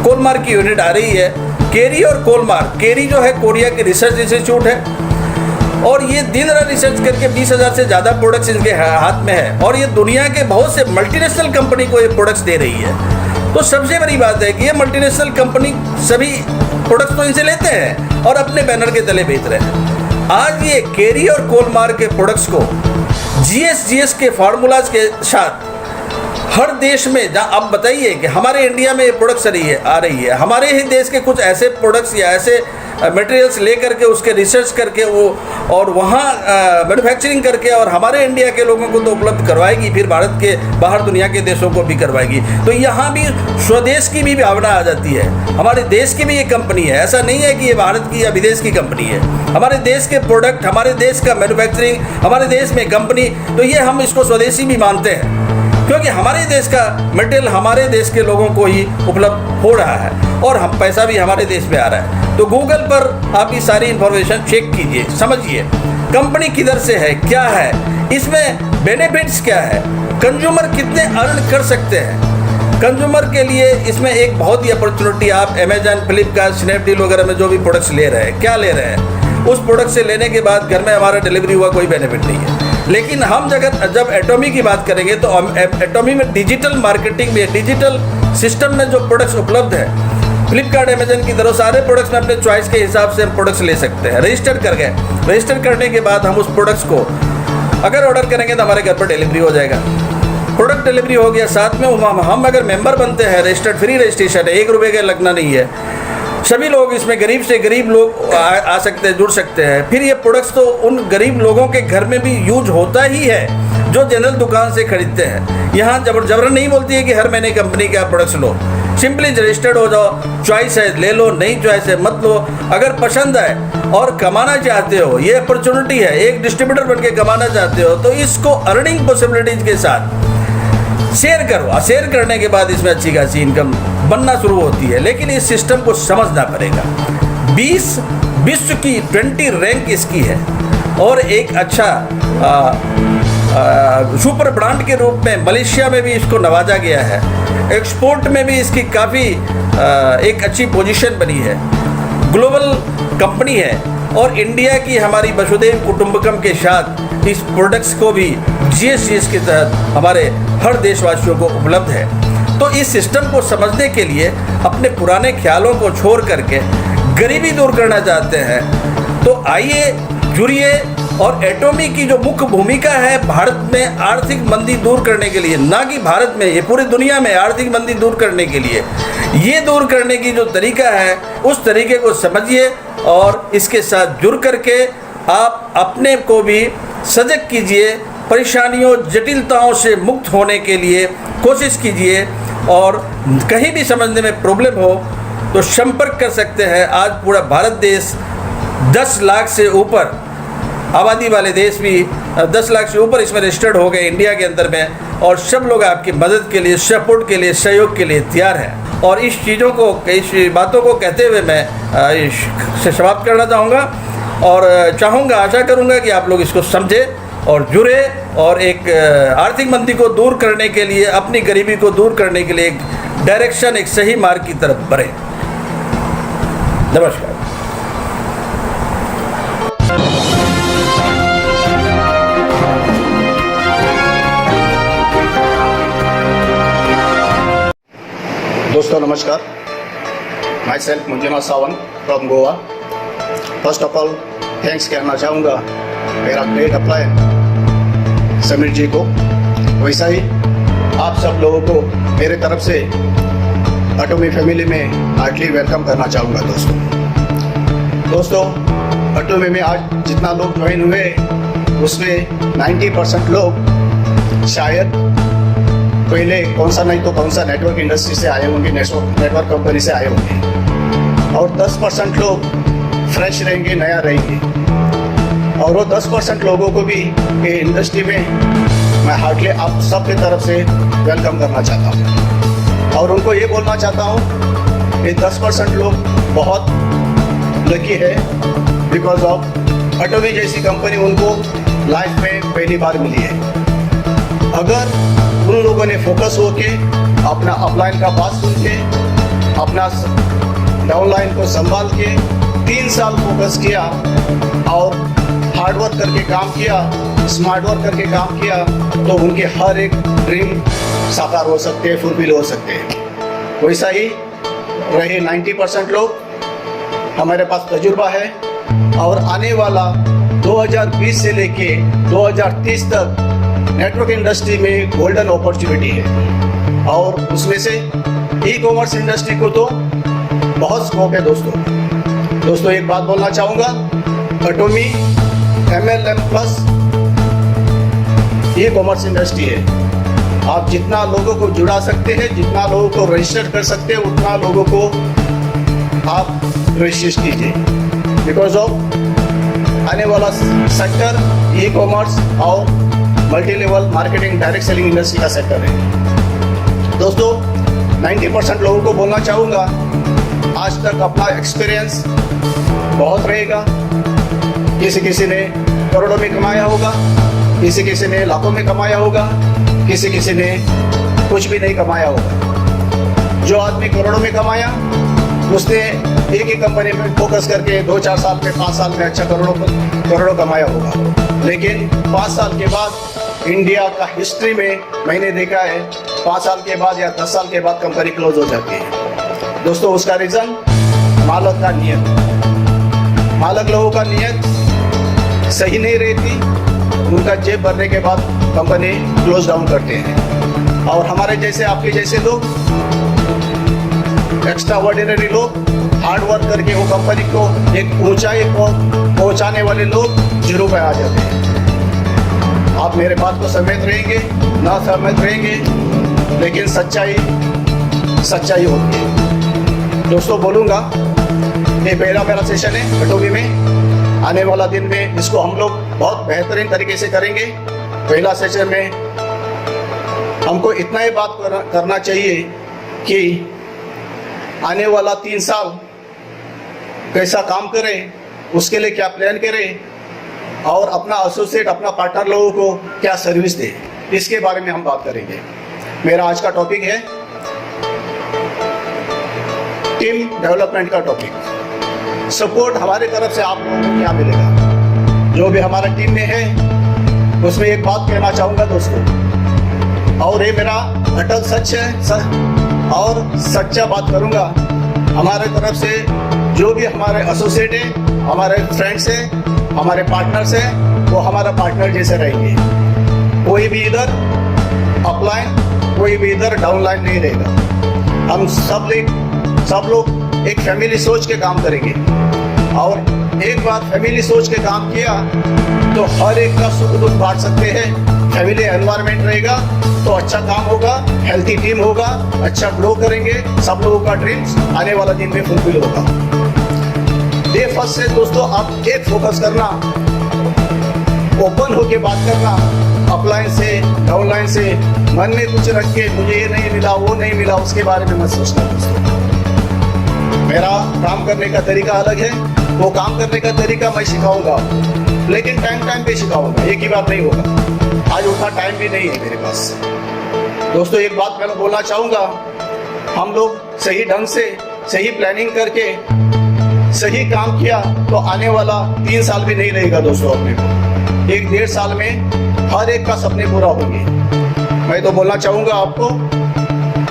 कोलमार की यूनिट आ रही है केरी और कोलमार, केरी जो है कोरिया के रिसर्च इंस्टीट्यूट है और ये दिन रात रिसर्च करके 20,000 से ज़्यादा प्रोडक्ट्स इनके हाथ में है और ये दुनिया के बहुत से मल्टीनेशनल कंपनी को ये प्रोडक्ट्स दे रही है। तो सबसे बड़ी बात है कि ये मल्टीनेशनल कंपनी सभी प्रोडक्ट्स तो इनसे लेते हैं और अपने बैनर के तले बेच रहे हैं। आज ये केरी और कोलमार के प्रोडक्ट्स को जीएस के फार्मूलाज के साथ हर देश में, जहाँ आप बताइए कि हमारे इंडिया में ये प्रोडक्ट्स आ रही है, हमारे ही देश के कुछ ऐसे प्रोडक्ट्स या ऐसे मटेरियल्स ले करके उसके रिसर्च करके वो और वहाँ मैन्युफैक्चरिंग करके और हमारे इंडिया के लोगों को तो उपलब्ध करवाएगी, फिर भारत के बाहर दुनिया के देशों को भी करवाएगी। तो यहाँ भी स्वदेश की भी भावना आ जाती है। हमारे देश की भी ये कंपनी है, ऐसा नहीं है कि ये भारत की या विदेश की कंपनी है। हमारे देश के प्रोडक्ट, हमारे देश का मैन्युफैक्चरिंग, हमारे देश में कंपनी, तो ये हम इसको स्वदेशी भी मानते हैं क्योंकि हमारे देश का मटेरियल हमारे देश के लोगों को ही उपलब्ध हो रहा है और हम पैसा भी हमारे देश में आ रहा है। तो गूगल पर आप ये सारी इंफॉर्मेशन चेक कीजिए, समझिए कंपनी किधर से है, क्या है, इसमें बेनिफिट्स क्या है, कंज्यूमर कितने अर्न कर सकते हैं। कंज्यूमर के लिए इसमें एक बहुत ही अपॉर्चुनिटी, आप अमेजन, फ्लिपकार्ट, स्नैपडील वगैरह में जो भी प्रोडक्ट्स ले रहे हैं, क्या ले रहे हैं, उस प्रोडक्ट से लेने के बाद घर में हमारा डिलीवरी हुआ, कोई बेनिफिट नहीं है। लेकिन हम जब एटोमी की बात करेंगे तो एटोमी में डिजिटल मार्केटिंग में, डिजिटल सिस्टम में जो प्रोडक्ट्स उपलब्ध है, फ्लिपकार्ट, अमेजन की तरह सारे प्रोडक्ट्स में अपने चॉइस के हिसाब से हम प्रोडक्ट्स ले सकते हैं। रजिस्टर कर गए, रजिस्टर करने के बाद हम उस प्रोडक्ट्स को अगर ऑर्डर करेंगे तो हमारे घर पर डिलीवरी हो जाएगा। प्रोडक्ट डिलीवरी हो गया, साथ में हम अगर मेंबर बनते हैं, रजिस्टर्ड फ्री रजिस्ट्रेशन है, 1 रुपये का लगना नहीं है। सभी लोग इसमें गरीब से गरीब लोग आ सकते हैं, जुड़ सकते हैं। फिर ये प्रोडक्ट्स तो उन गरीब लोगों के घर में भी यूज होता ही है जो जनरल दुकान से खरीदते हैं। यहाँ जबरन नहीं बोलती है कि हर महीने कंपनी के आप प्रोडक्ट्स लो, सिंपली रजिस्टर्ड हो जाओ, चॉइस है ले लो, नहीं चॉइस है मत लो। अगर पसंद आए और कमाना चाहते हो, ये अपॉर्चुनिटी है, एक डिस्ट्रीब्यूटर बन के कमाना चाहते हो, तो इसको अर्निंग पॉसिबिलिटीज के साथ शेयर करो। शेयर करने के बाद इसमें अच्छी खासी इनकम बनना शुरू होती है। लेकिन इस सिस्टम को समझना पड़ेगा। 20 विश्व की 20 रैंक इसकी है और एक अच्छा सुपर ब्रांड के रूप में मलेशिया में भी इसको नवाजा गया है। एक्सपोर्ट में भी इसकी काफ़ी एक अच्छी पोजीशन बनी है। ग्लोबल कंपनी है और इंडिया की हमारी वसुधैव कुटुंबकम के साथ इस प्रोडक्ट्स को भी जीएस के तहत हमारे हर देशवासियों को उपलब्ध है। तो इस सिस्टम को समझने के लिए अपने पुराने ख्यालों को छोड़ करके गरीबी दूर करना चाहते हैं तो आइए जुड़िए। और एटोमी की जो मुख्य भूमिका है भारत में आर्थिक मंदी दूर करने के लिए, ना कि भारत में, ये पूरी दुनिया में आर्थिक मंदी दूर करने के लिए, ये दूर करने की जो तरीका है उस तरीके को समझिए और इसके साथ जुड़ करके आप अपने को भी सजग कीजिए। परेशानियों, जटिलताओं से मुक्त होने के लिए कोशिश कीजिए और कहीं भी समझने में प्रॉब्लम हो तो संपर्क कर सकते हैं। आज पूरा भारत देश 10 लाख से ऊपर आबादी वाले देश भी 10 लाख से ऊपर इसमें रजिस्टर्ड हो गए इंडिया के अंदर में, और सब लोग आपकी मदद के लिए, सपोर्ट के लिए, सहयोग के लिए तैयार हैं। और इस चीज़ों को, इस बातों को कहते हुए मैं से समाप्त करना चाहूँगा और चाहूँगा, आशा करूँगा कि आप लोग इसको समझें और जुड़े और एक आर्थिक मंदी को दूर करने के लिए, अपनी गरीबी को दूर करने के लिए एक डायरेक्शन, एक सही मार्ग की तरफ बढ़े। नमस्कार। दोस्तों नमस्कार, my self Manjunath Sawant from Goa. First of all thanks कहना चाहूँगा मेरा ग्रेट अप्लाई समीर जी को, वैसा ही आप सब लोगों को मेरे तरफ से एटोमी फैमिली में हार्टली वेलकम करना चाहूँगा। दोस्तों एटोमी में आज जितना लोग ज्वाइन हुए उसमें 90% लोग शायद पहले कौन सा नहीं तो कौन सा नेटवर्क इंडस्ट्री से आए होंगे, नेटवर्क कंपनी से आए होंगे, और 10% लोग फ्रेश रहेंगे, नया रहेंगे। और वो 10% लोगों को भी ये इंडस्ट्री में मैं हार्टली आप सब की तरफ से वेलकम करना चाहता हूँ और उनको ये बोलना चाहता हूँ ये 10% लोग बहुत लकी है बिकॉज ऑफ एटोमी जैसी कंपनी उनको लाइफ में पहली बार मिली है। अगर उन लोगों ने फोकस होके अपना अपलाइन का बात सुन के अपना डाउनलाइन को संभाल के 3 साल फोकस किया और हार्ड वर्क करके काम किया, स्मार्ट वर्क करके काम किया, तो उनके हर एक ड्रीम साकार हो सकते हैं, फुलफिल हो सकते हैं। वैसा ही रहे 90% लोग, हमारे पास तजुर्बा है और आने वाला 2020 से लेके 2030 तक नेटवर्क इंडस्ट्री में गोल्डन अपॉर्चुनिटी है और उसमें से ई कॉमर्स इंडस्ट्री को तो बहुत स्कोप है दोस्तों। एक बात बोलना चाहूँगा, Atomy MLM plus e commerce industry है। आप जितना लोगों को जुड़ा सकते हैं, जितना लोगों को रजिस्टर कर सकते हैं, उतना लोगों को आप रजिस्टर कीजिए। बिकॉज ऑफ आने वाला सेक्टर ई कॉमर्स और multi level marketing direct selling industry का सेक्टर है। दोस्तों 90% लोगों को बोलना चाहूँगा, आज तक अपना एक्सपीरियंस बहुत रहेगा। किसी ने करोड़ों में कमाया होगा, किसी ने लाखों में कमाया होगा, किसी ने कुछ भी नहीं कमाया होगा। जो आदमी करोड़ों में कमाया उसने एक ही कंपनी में फोकस करके 2-4 साल में 5 साल में अच्छा करोड़ों कमाया होगा। लेकिन 5 साल के बाद इंडिया का हिस्ट्री में मैंने देखा है 5 साल के बाद या 10 साल के बाद कंपनी क्लोज हो जाती है। दोस्तों उसका रीज़न मालिक का नियत, मालिक लोगों का नियत सही नहीं रहती, उनका जेब भरने के बाद कंपनी क्लोज डाउन करते हैं। और हमारे जैसे आपके जैसे लोग, एक्स्ट्रा ऑर्डिनरी लोग, हार्ड वर्क करके वो कंपनी को एक ऊंचाई को पहुंचाने वाले लोग जीरो पे आ जाते हैं। आप मेरे बात को सहमत रहेंगे ना सहमत रहेंगे, लेकिन सच्चाई होती है। दोस्तों बोलूँगा, ये पहला मेरा सेशन है एटोमी में। आने वाला दिन में इसको हम लोग बहुत बेहतरीन तरीके से करेंगे। पहला सेशन में हमको इतना ही बात करना चाहिए कि आने वाला 3 साल कैसा काम करें, उसके लिए क्या प्लान करें और अपना एसोसिएट, अपना पार्टनर लोगों को क्या सर्विस दें, इसके बारे में हम बात करेंगे। मेरा आज का टॉपिक है टीम डेवलपमेंट का टॉपिक। सपोर्ट हमारे तरफ से आप लोगों को क्या मिलेगा, जो भी हमारा टीम में है उसमें एक बात कहना चाहूँगा दोस्तों, और ये मेरा अटल सच है और सच्चा बात करूँगा। हमारे तरफ से जो भी हमारे एसोसिएट है, हमारे फ्रेंड्स है, हमारे पार्टनर्स है, वो हमारा पार्टनर जैसे रहेंगे। कोई भी इधर अपलाइन, कोई भी इधर डाउनलाइन नहीं रहेगा। हम सब लोग एक फैमिली सोच के काम करेंगे और एक बार फैमिली सोच के काम किया तो हर एक का सुख दुख बांट सकते हैं। फैमिली एनवायरनमेंट रहेगा तो अच्छा काम होगा, हेल्थी टीम होगा, अच्छा ग्रो करेंगे, सब लोगों का ड्रीम्स आने वाला दिन में फुलफिल होगा। डे फर्स्ट से दोस्तों आप एक फोकस करना, ओपन होके बात करना, अपलाइन से डाउनलाइन से मन में कुछ रख के मुझे ये नहीं मिला, वो नहीं मिला, उसके बारे में मत सोचना दोस्तों। मेरा काम करने का तरीका अलग है, वो काम करने का तरीका मैं सिखाऊंगा, लेकिन टाइम पे सिखाऊंगा, एक ही बात नहीं होगा। आज उतना टाइम भी नहीं है मेरे पास। दोस्तों एक बात मैं बोलना चाहूँगा, हम लोग सही ढंग से सही प्लानिंग करके सही काम किया तो आने वाला 3 साल भी नहीं रहेगा दोस्तों। अपने को 1-1.5 साल में हर एक का सपने पूरा होंगे। मैं तो बोलना चाहूँगा आपको,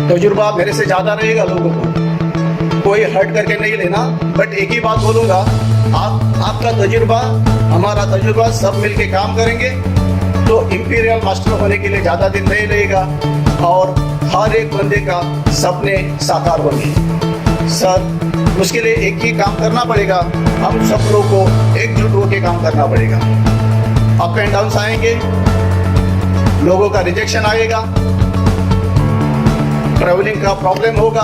तजुर्बा मेरे से ज़्यादा रहेगा लोगों को, कोई हट करके नहीं लेना, बट एक ही बात बोलूँगा, आपका तजुर्बा हमारा तजुर्बा सब मिलके काम करेंगे तो इंपीरियल मास्टर होने के लिए ज़्यादा दिन नहीं रहेगा और हर एक बंदे का सपने साकार होंगे। सर उसके लिए एक ही काम करना पड़ेगा, हम सब लोगों को एकजुट होकर काम करना पड़ेगा। अप एंड डाउन आएंगे, लोगों का रिजेक्शन आएगा, ट्रैवलिंग का प्रॉब्लम होगा,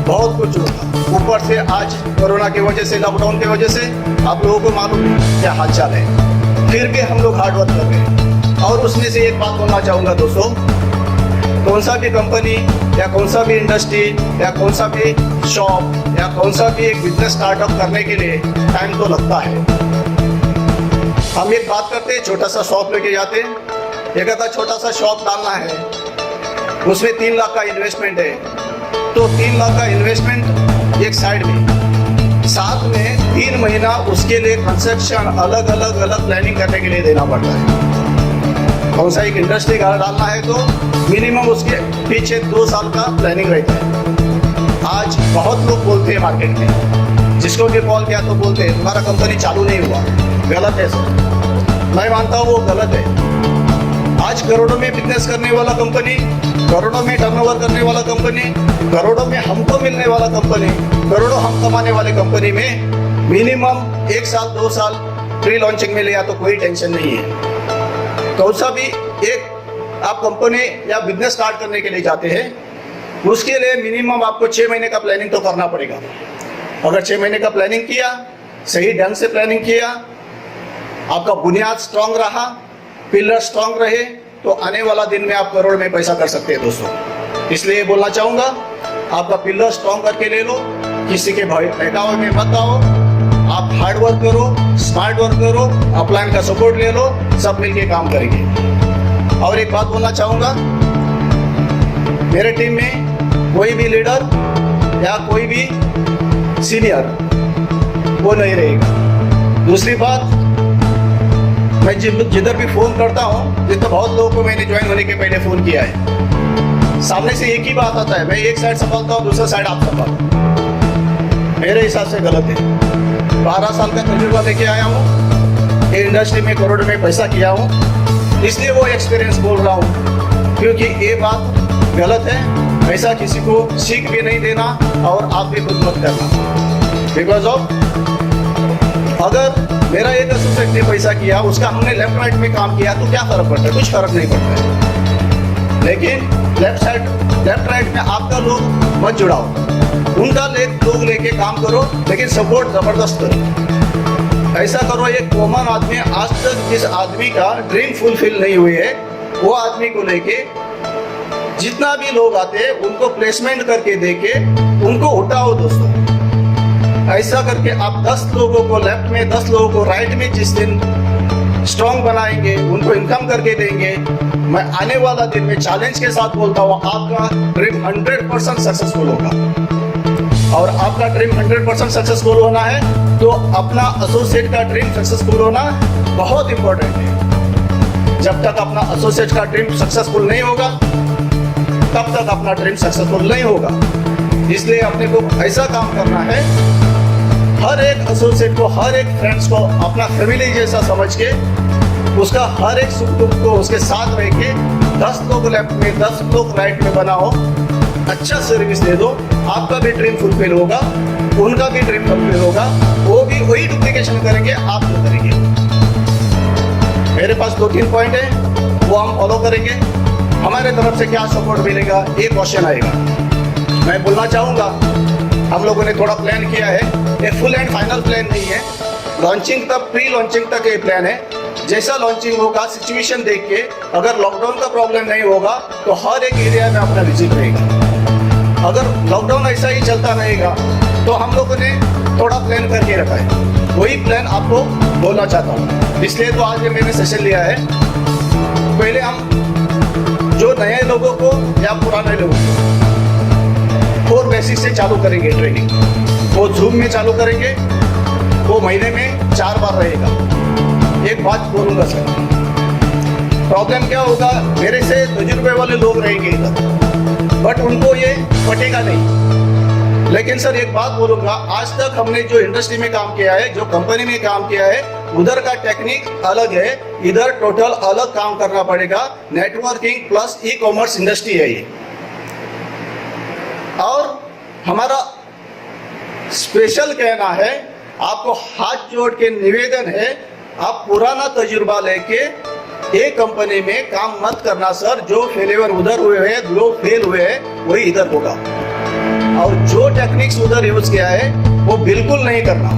बहुत कुछ होगा। ऊपर से आज कोरोना की वजह से, लॉकडाउन की वजह से आप लोगों को मालूम है क्या हाल चाल है, फिर भी हम लोग हार्ड वर्क कर रहे हैं। और उसमें से एक बात बोलना चाहूँगा दोस्तों, कौन सा भी कंपनी या कौन सा भी इंडस्ट्री या कौन सा भी शॉप या कौन सा भी एक बिजनेस स्टार्टअप करने के लिए टाइम तो लगता है। हम एक बात करते हैं, छोटा सा शॉप लेके जाते हैं, एक आता छोटा सा शॉप डालना है, उसमें 3 लाख का इन्वेस्टमेंट है, तो 3 लाख का इन्वेस्टमेंट एक साइड में, साथ में 3 महीना उसके लिए कंस्ट्रक्शन अलग अलग प्लानिंग करने के लिए देना पड़ता है। कौन सा एक इंडस्ट्री डालना है तो मिनिमम उसके पीछे 2 साल का प्लानिंग रहता है। आज बहुत लोग बोलते हैं मार्केट में, जिसको भी कॉल किया तो बोलते हैं तुम्हारा कंपनी चालू नहीं हुआ। गलत है सर, मैं मानता हूँ वो गलत है। आज करोड़ों में बिजनेस करने वाला कंपनी, करोड़ों में टर्नओवर करने वाला कंपनी, करोड़ों में हमको मिलने वाला कंपनी, करोड़ों हम कमाने वाले कंपनी में मिनिमम 1 साल 2 साल प्री लॉन्चिंग में लिया तो कोई टेंशन नहीं है। कौन सा भी एक आप कंपनी या बिजनेस स्टार्ट करने के लिए जाते हैं, उसके लिए मिनिमम आपको 6 महीने का प्लानिंग तो करना पड़ेगा। अगर 6 महीने का प्लानिंग किया, सही ढंग से प्लानिंग किया, आपका बुनियाद स्ट्रांग रहा, पिलर स्ट्रांग रहे, तो आने वाला दिन में आप करोड़ में पैसा कर सकते हैं दोस्तों। इसलिए बोलना चाहूँगा, आपका पिलर स्ट्रांग करके ले लो, किसी के बहकावे में मत आओ, आप हार्ड वर्क करो, स्मार्ट वर्क करो, अपलाइन का सपोर्ट ले लो, सब मिलके काम करेंगे। और एक बात बोलना चाहूँगा, मेरे टीम में कोई भी लीडर या कोई भी सीनियर वो नहीं रहेगा। दूसरी बात, मैं जिधर भी फ़ोन करता हूँ, जितना बहुत लोगों को मैंने ज्वाइन होने के पहले फ़ोन किया है, सामने से एक ही बात आता है, मैं एक साइड संभालता हूँ, दूसरा साइड आप संभालो। मेरे हिसाब से गलत है। 12 साल का तजुर्बा लेके आया हूँ, ये इंडस्ट्री में करोड़ में पैसा किया हूँ, इसलिए वो एक्सपीरियंस बोल रहा हूँ, क्योंकि ये बात गलत है। ऐसा किसी को सीख भी नहीं देना और आप भी खुद मत करना। बिकॉज ऑफ अगर मेरा एक एसोसिएट ने पैसा किया, उसका हमने लेफ्ट राइट में काम किया तो क्या फर्क पड़ता है? कुछ फर्क नहीं पड़ता है। लेकिन लेफ्ट राइट में आपका लोग मत जुड़ाओ, उनका लोग लेके काम करो, लेकिन सपोर्ट जबरदस्त करो। ऐसा करो, एक कॉमन आदमी, आज तक जिस आदमी का ड्रीम फुलफिल नहीं हुई है, वो आदमी को लेके जितना भी लोग आते हैं उनको प्लेसमेंट करके देके उनको उठाओ दोस्तों। ऐसा करके आप 10 लोगों को लेफ्ट में, 10 लोगों को राइट में जिस दिन स्ट्रॉन्ग बनाएंगे, उनको इनकम करके देंगे, मैं आने वाला दिन में चैलेंज के साथ बोलता हूँ, आपका ड्रीम 100% सक्सेसफुल होगा। और आपका ड्रीम 100% सक्सेसफुल होना है तो अपना एसोसिएट का ड्रीम सक्सेसफुल होना बहुत इंपॉर्टेंट है। जब तक अपना एसोसिएट का ड्रीम सक्सेसफुल नहीं होगा, तब तक अपना ड्रीम सक्सेसफुल नहीं होगा। इसलिए अपने को ऐसा काम करना है, हर एक एसोसिएट को, हर एक फ्रेंड्स को अपना फैमिली जैसा समझ के, उसका हर एक सुख दुख को उसके साथ रह के 10 लोग लेफ्ट में, 10 लोग राइट में बनाओ, अच्छा सर्विस दे दो, आपका भी ड्रीम फुलफिल होगा, उनका भी ड्रीम फुलफिल होगा, वो भी वही डुप्लीकेशन करेंगे, आप जो करेंगे। मेरे पास 2-3 पॉइंट है, वो हम फॉलो करेंगे। हमारे तरफ से क्या सपोर्ट मिलेगा, ये क्वेश्चन आएगा। मैं बोलना चाहूँगा, हम लोगों ने थोड़ा प्लान किया है, ये फुल एंड फाइनल प्लान नहीं है। लॉन्चिंग तक, प्री लॉन्चिंग तक ये प्लान है। जैसा लॉन्चिंग होगा, सिचुएशन देख के, अगर लॉकडाउन का प्रॉब्लम नहीं होगा तो हर एक एरिया में अपना विजिट रहेगा। अगर लॉकडाउन ऐसा ही चलता रहेगा तो हम लोगों ने थोड़ा प्लान करके रखा है, वही प्लान आपको बोलना चाहता हूँ। इसलिए तो आज ये मैंने सेशन लिया है। पहले हम जो नए लोगों को या पुराने लोगों को 4 बेसिक से चालू करेंगे ट्रेनिंग। वो जूम में चालू करेंगे, वो महीने में 4 बार रहेगा। एक बात बोलूँगा सर, प्रॉब्लम क्या होगा, मेरे से तजुर्बे वाले लोग रहेंगे इधर, बट उनको ये पटेगा नहीं। लेकिन सर एक बात बोलूँगा, आज तक हमने जो इंडस्ट्री में काम किया है, जो कंपनी में काम किया है, उधर का टेक्निक अलग है, इधर टोटल अलग काम करना पड़ेगा। Networking plus e commerce industry है ये। और हमारा स्पेशल कहना है, आपको हाथ जोड़ के निवेदन है, आप पुराना तजुर्बा लेके एक कंपनी में काम मत करना सर। जो फेलियर उधर हुए हैं, जो फेल हुए हैं, वही इधर होगा। और जो टेक्निक्स उधर यूज किया है वो बिल्कुल नहीं करना।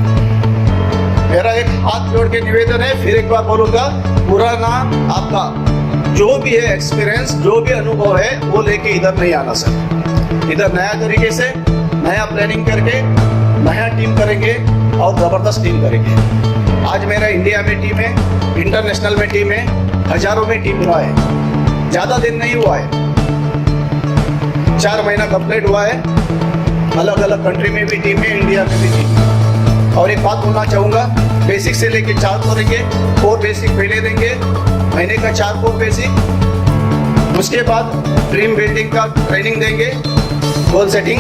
मेरा एक हाथ जोड़ के निवेदन है, फिर एक बार बोलूंगा, पुराना आपका जो भी है एक्सपीरियंस, जो भी अनुभव है, वो लेके इधर नहीं आना सर। इधर नया तरीके से, नया प्लानिंग करके, नया टीम करेंगे और ज़बरदस्त टीम करेंगे। आज मेरा इंडिया में टीम है, इंटरनेशनल में टीम है, हजारों में टीम हुआ है। ज़्यादा दिन नहीं हुआ है, 4 महीना कंप्लीट हुआ है। अलग अलग कंट्री में भी टीम है, इंडिया में भी टीम है। और एक बात बोलना चाहूँगा, बेसिक से लेके 4 करेंगे, 4 बेसिक पहले देंगे, महीने का 4 बेसिक, उसके बाद ड्रीम बिल्डिंग का ट्रेनिंग देंगे, गोल सेटिंग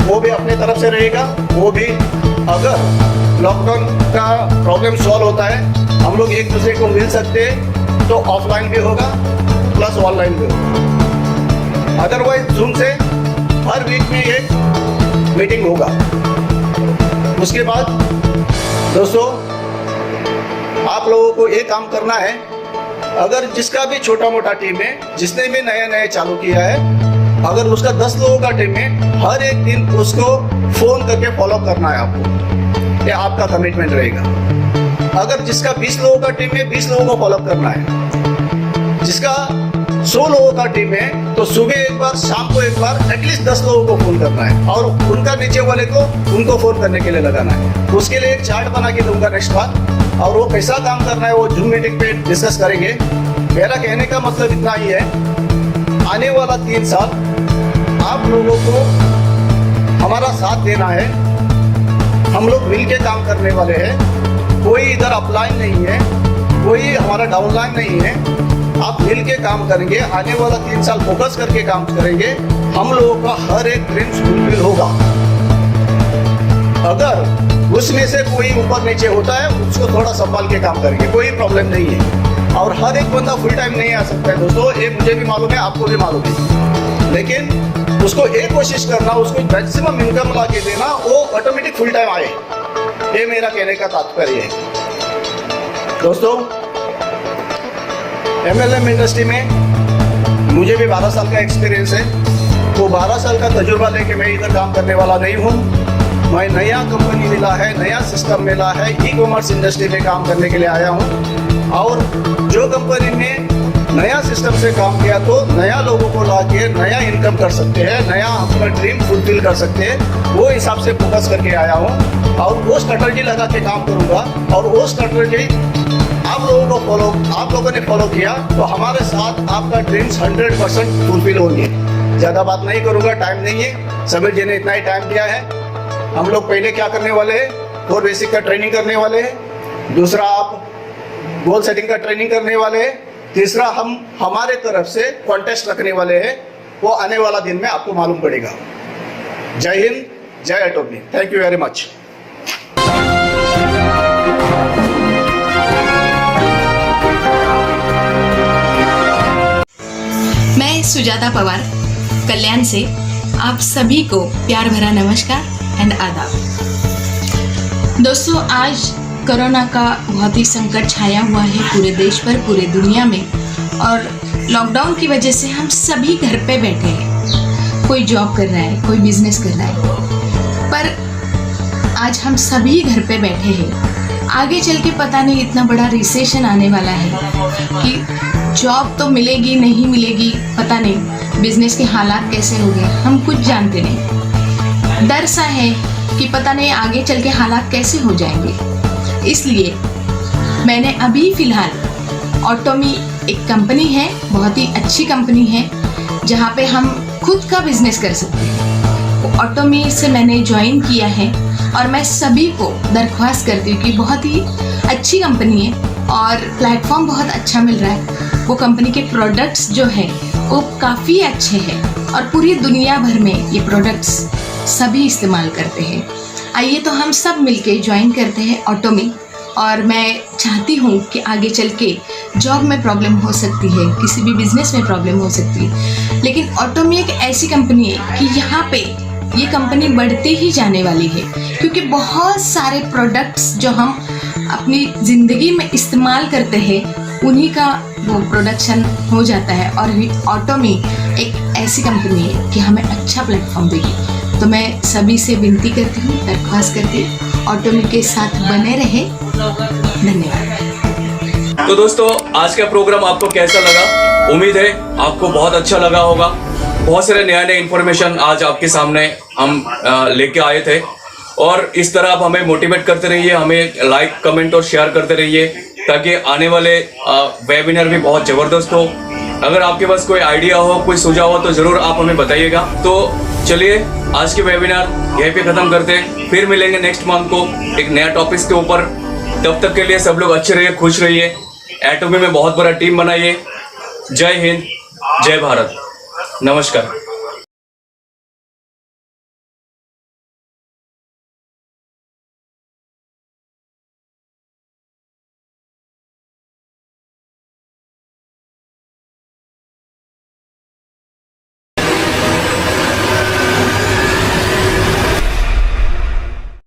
वो भी अपने तरफ से रहेगा। वो भी अगर लॉकडाउन का प्रॉब्लम सॉल्व होता है, हम लोग एक दूसरे को मिल सकते हैं, तो ऑफलाइन भी होगा प्लस ऑनलाइन भी होगा। अदरवाइज जूम से हर वीक में एक मीटिंग होगा। उसके बाद दोस्तों, आप लोगों को एक काम करना है, अगर जिसका भी छोटा मोटा टीम है, जिसने भी नया चालू किया है, अगर उसका 10 लोगों का टीम है, हर एक दिन उसको फोन करके फॉलो करना है आपको। ये आपका कमिटमेंट रहेगा। अगर जिसका 20 लोगों का टीम है, 20 लोगों को फॉलो करना है। जिसका 100 लोगों का टीम है, तो सुबह एक बार, शाम को एक बार, एटलीस्ट 10 लोगों को फोन करना है और उनका नीचे वाले को उनको फोन करने के लिए लगाना है। उसके लिए एक चार्ट बना के दूंगा नेक्स्ट बार, और वो कैसा काम करना है वो जूम मीटिंग पे डिस्कस करेंगे। मेरा कहने का मतलब इतना ही है, आने वाला 3 साल आप लोगों को हमारा साथ देना है। हम लोग मिल के काम करने वाले हैं, कोई इधर अपलाइन नहीं है, कोई हमारा डाउनलाइन नहीं है। आप मिल के काम करेंगे, आने वाला 3 साल फोकस करके काम करेंगे, हम लोगों का हर एक ड्रीम्स फुलफिल होगा। अगर उसमें से कोई ऊपर नीचे होता है, उसको थोड़ा संभाल के काम करेंगे, कोई प्रॉब्लम नहीं है। और हर एक बंदा फुल टाइम नहीं आ सकता है दोस्तों, ये मुझे भी मालूम है, आपको भी मालूम है, लेकिन उसको एक कोशिश करना, उसको मैक्सिमम इनकम ला के देना, वो ऑटोमेटिक फुल टाइम आए। ये मेरा कहने का तात्पर्य है। दोस्तों, MLM इंडस्ट्री में मुझे भी 12 साल का एक्सपीरियंस है। वो 12 साल का तजुर्बा लेके मैं इधर काम करने वाला नहीं हूँ। मैं नया कंपनी मिला है, नया सिस्टम मिला है, ई-कॉमर्स इंडस्ट्री में काम करने के लिए आया हूँ। और जो कंपनी में नया सिस्टम से काम किया, तो नया लोगों को ला के नया इनकम कर सकते हैं, नया अपना ड्रीम फुलफिल कर सकते हैं, वो हिसाब से फोकस करके आया हूँ। और वो स्ट्रेटजी लगा के काम करूँगा, और वो स्ट्रेटजी आप लोगों ने फॉलो किया, तो हमारे साथ आपका ड्रीम्स 100% फुलफिल होंगे। ज़्यादा बात नहीं करूँगा, टाइम नहीं है, समीर जी ने इतना ही टाइम दिया है। हम लोग पहले क्या करने वाले हैं, 4 बेसिक का ट्रेनिंग करने वाले हैं। दूसरा, आप गोल सेटिंग का ट्रेनिंग करने वाले हैं। तीसरा, हम हमारे तरफ से कॉन्टेस्ट रखने वाले हैं, वो आने वाला दिन में आपको मालूम पड़ेगा। जय हिंद, जय एटॉमी। Thank you very much. मैं सुजाता पवार कल्याण से आप सभी को प्यार भरा नमस्कार एंड आदाब। दोस्तों, आज कोरोना का बहुत ही संकट छाया हुआ है पूरे देश पर, पूरे दुनिया में, और लॉकडाउन की वजह से हम सभी घर पे बैठे हैं। कोई जॉब कर रहा है, कोई बिजनेस कर रहा है, पर आज हम सभी घर पे बैठे हैं। आगे चल के पता नहीं इतना बड़ा रिसेशन आने वाला है कि जॉब तो मिलेगी नहीं मिलेगी, पता नहीं बिजनेस के हालात कैसे होंगे, हम कुछ जानते नहीं। डर सा है कि पता नहीं आगे चल के हालात कैसे हो जाएंगे। इसलिए मैंने अभी फ़िलहाल ऑटोमी एक कंपनी है, बहुत ही अच्छी कंपनी है, जहाँ पे हम खुद का बिजनेस कर सकते हैं। ऑटोमी से मैंने ज्वाइन किया है, और मैं सभी को दरख्वास्त करती हूँ कि बहुत ही अच्छी कंपनी है और प्लेटफॉर्म बहुत अच्छा मिल रहा है। वो कंपनी के प्रोडक्ट्स जो हैं वो काफ़ी अच्छे हैं, और पूरी दुनिया भर में ये प्रोडक्ट्स सभी इस्तेमाल करते हैं। आइए तो हम सब मिलके ज्वाइन करते हैं ऑटोमी। और मैं चाहती हूँ कि आगे चल के जॉब में प्रॉब्लम हो सकती है, किसी भी बिजनेस में प्रॉब्लम हो सकती है, लेकिन ऑटोमी एक ऐसी कंपनी है कि यहाँ पे ये कंपनी बढ़ते ही जाने वाली है, क्योंकि बहुत सारे प्रोडक्ट्स जो हम अपनी ज़िंदगी में इस्तेमाल करते हैं उन्हीं का वो प्रोडक्शन हो जाता है। और ऑटोमी एक ऐसी कंपनी है कि हमें अच्छा प्लेटफॉर्म देगी। तो मैं सभी से विनती करती हूँ, दरख्वास्त करती हूँ, ऑटोमी के साथ बने रहे। धन्यवाद। तो दोस्तों, आज का प्रोग्राम आपको कैसा लगा? उम्मीद है आपको बहुत अच्छा लगा होगा। बहुत सारे नए इन्फॉर्मेशन आज आपके सामने हम लेके आए थे, और इस तरह आप हमें मोटिवेट करते रहिए, हमें लाइक, कमेंट और शेयर करते रहिए, ताकि आने वाले वेबिनार भी बहुत ज़बरदस्त हो। अगर आपके पास कोई आइडिया हो, कोई सुझाव हो, तो ज़रूर आप हमें बताइएगा। तो चलिए आज के वेबिनार यहीं पे खत्म करते हैं। फिर मिलेंगे नेक्स्ट मंथ को एक नया टॉपिक के ऊपर। तब तक के लिए सब लोग अच्छे रहिए, खुश रहिए, एटोमी में बहुत बड़ा टीम बनाइए। जय हिंद, जय भारत, नमस्कार।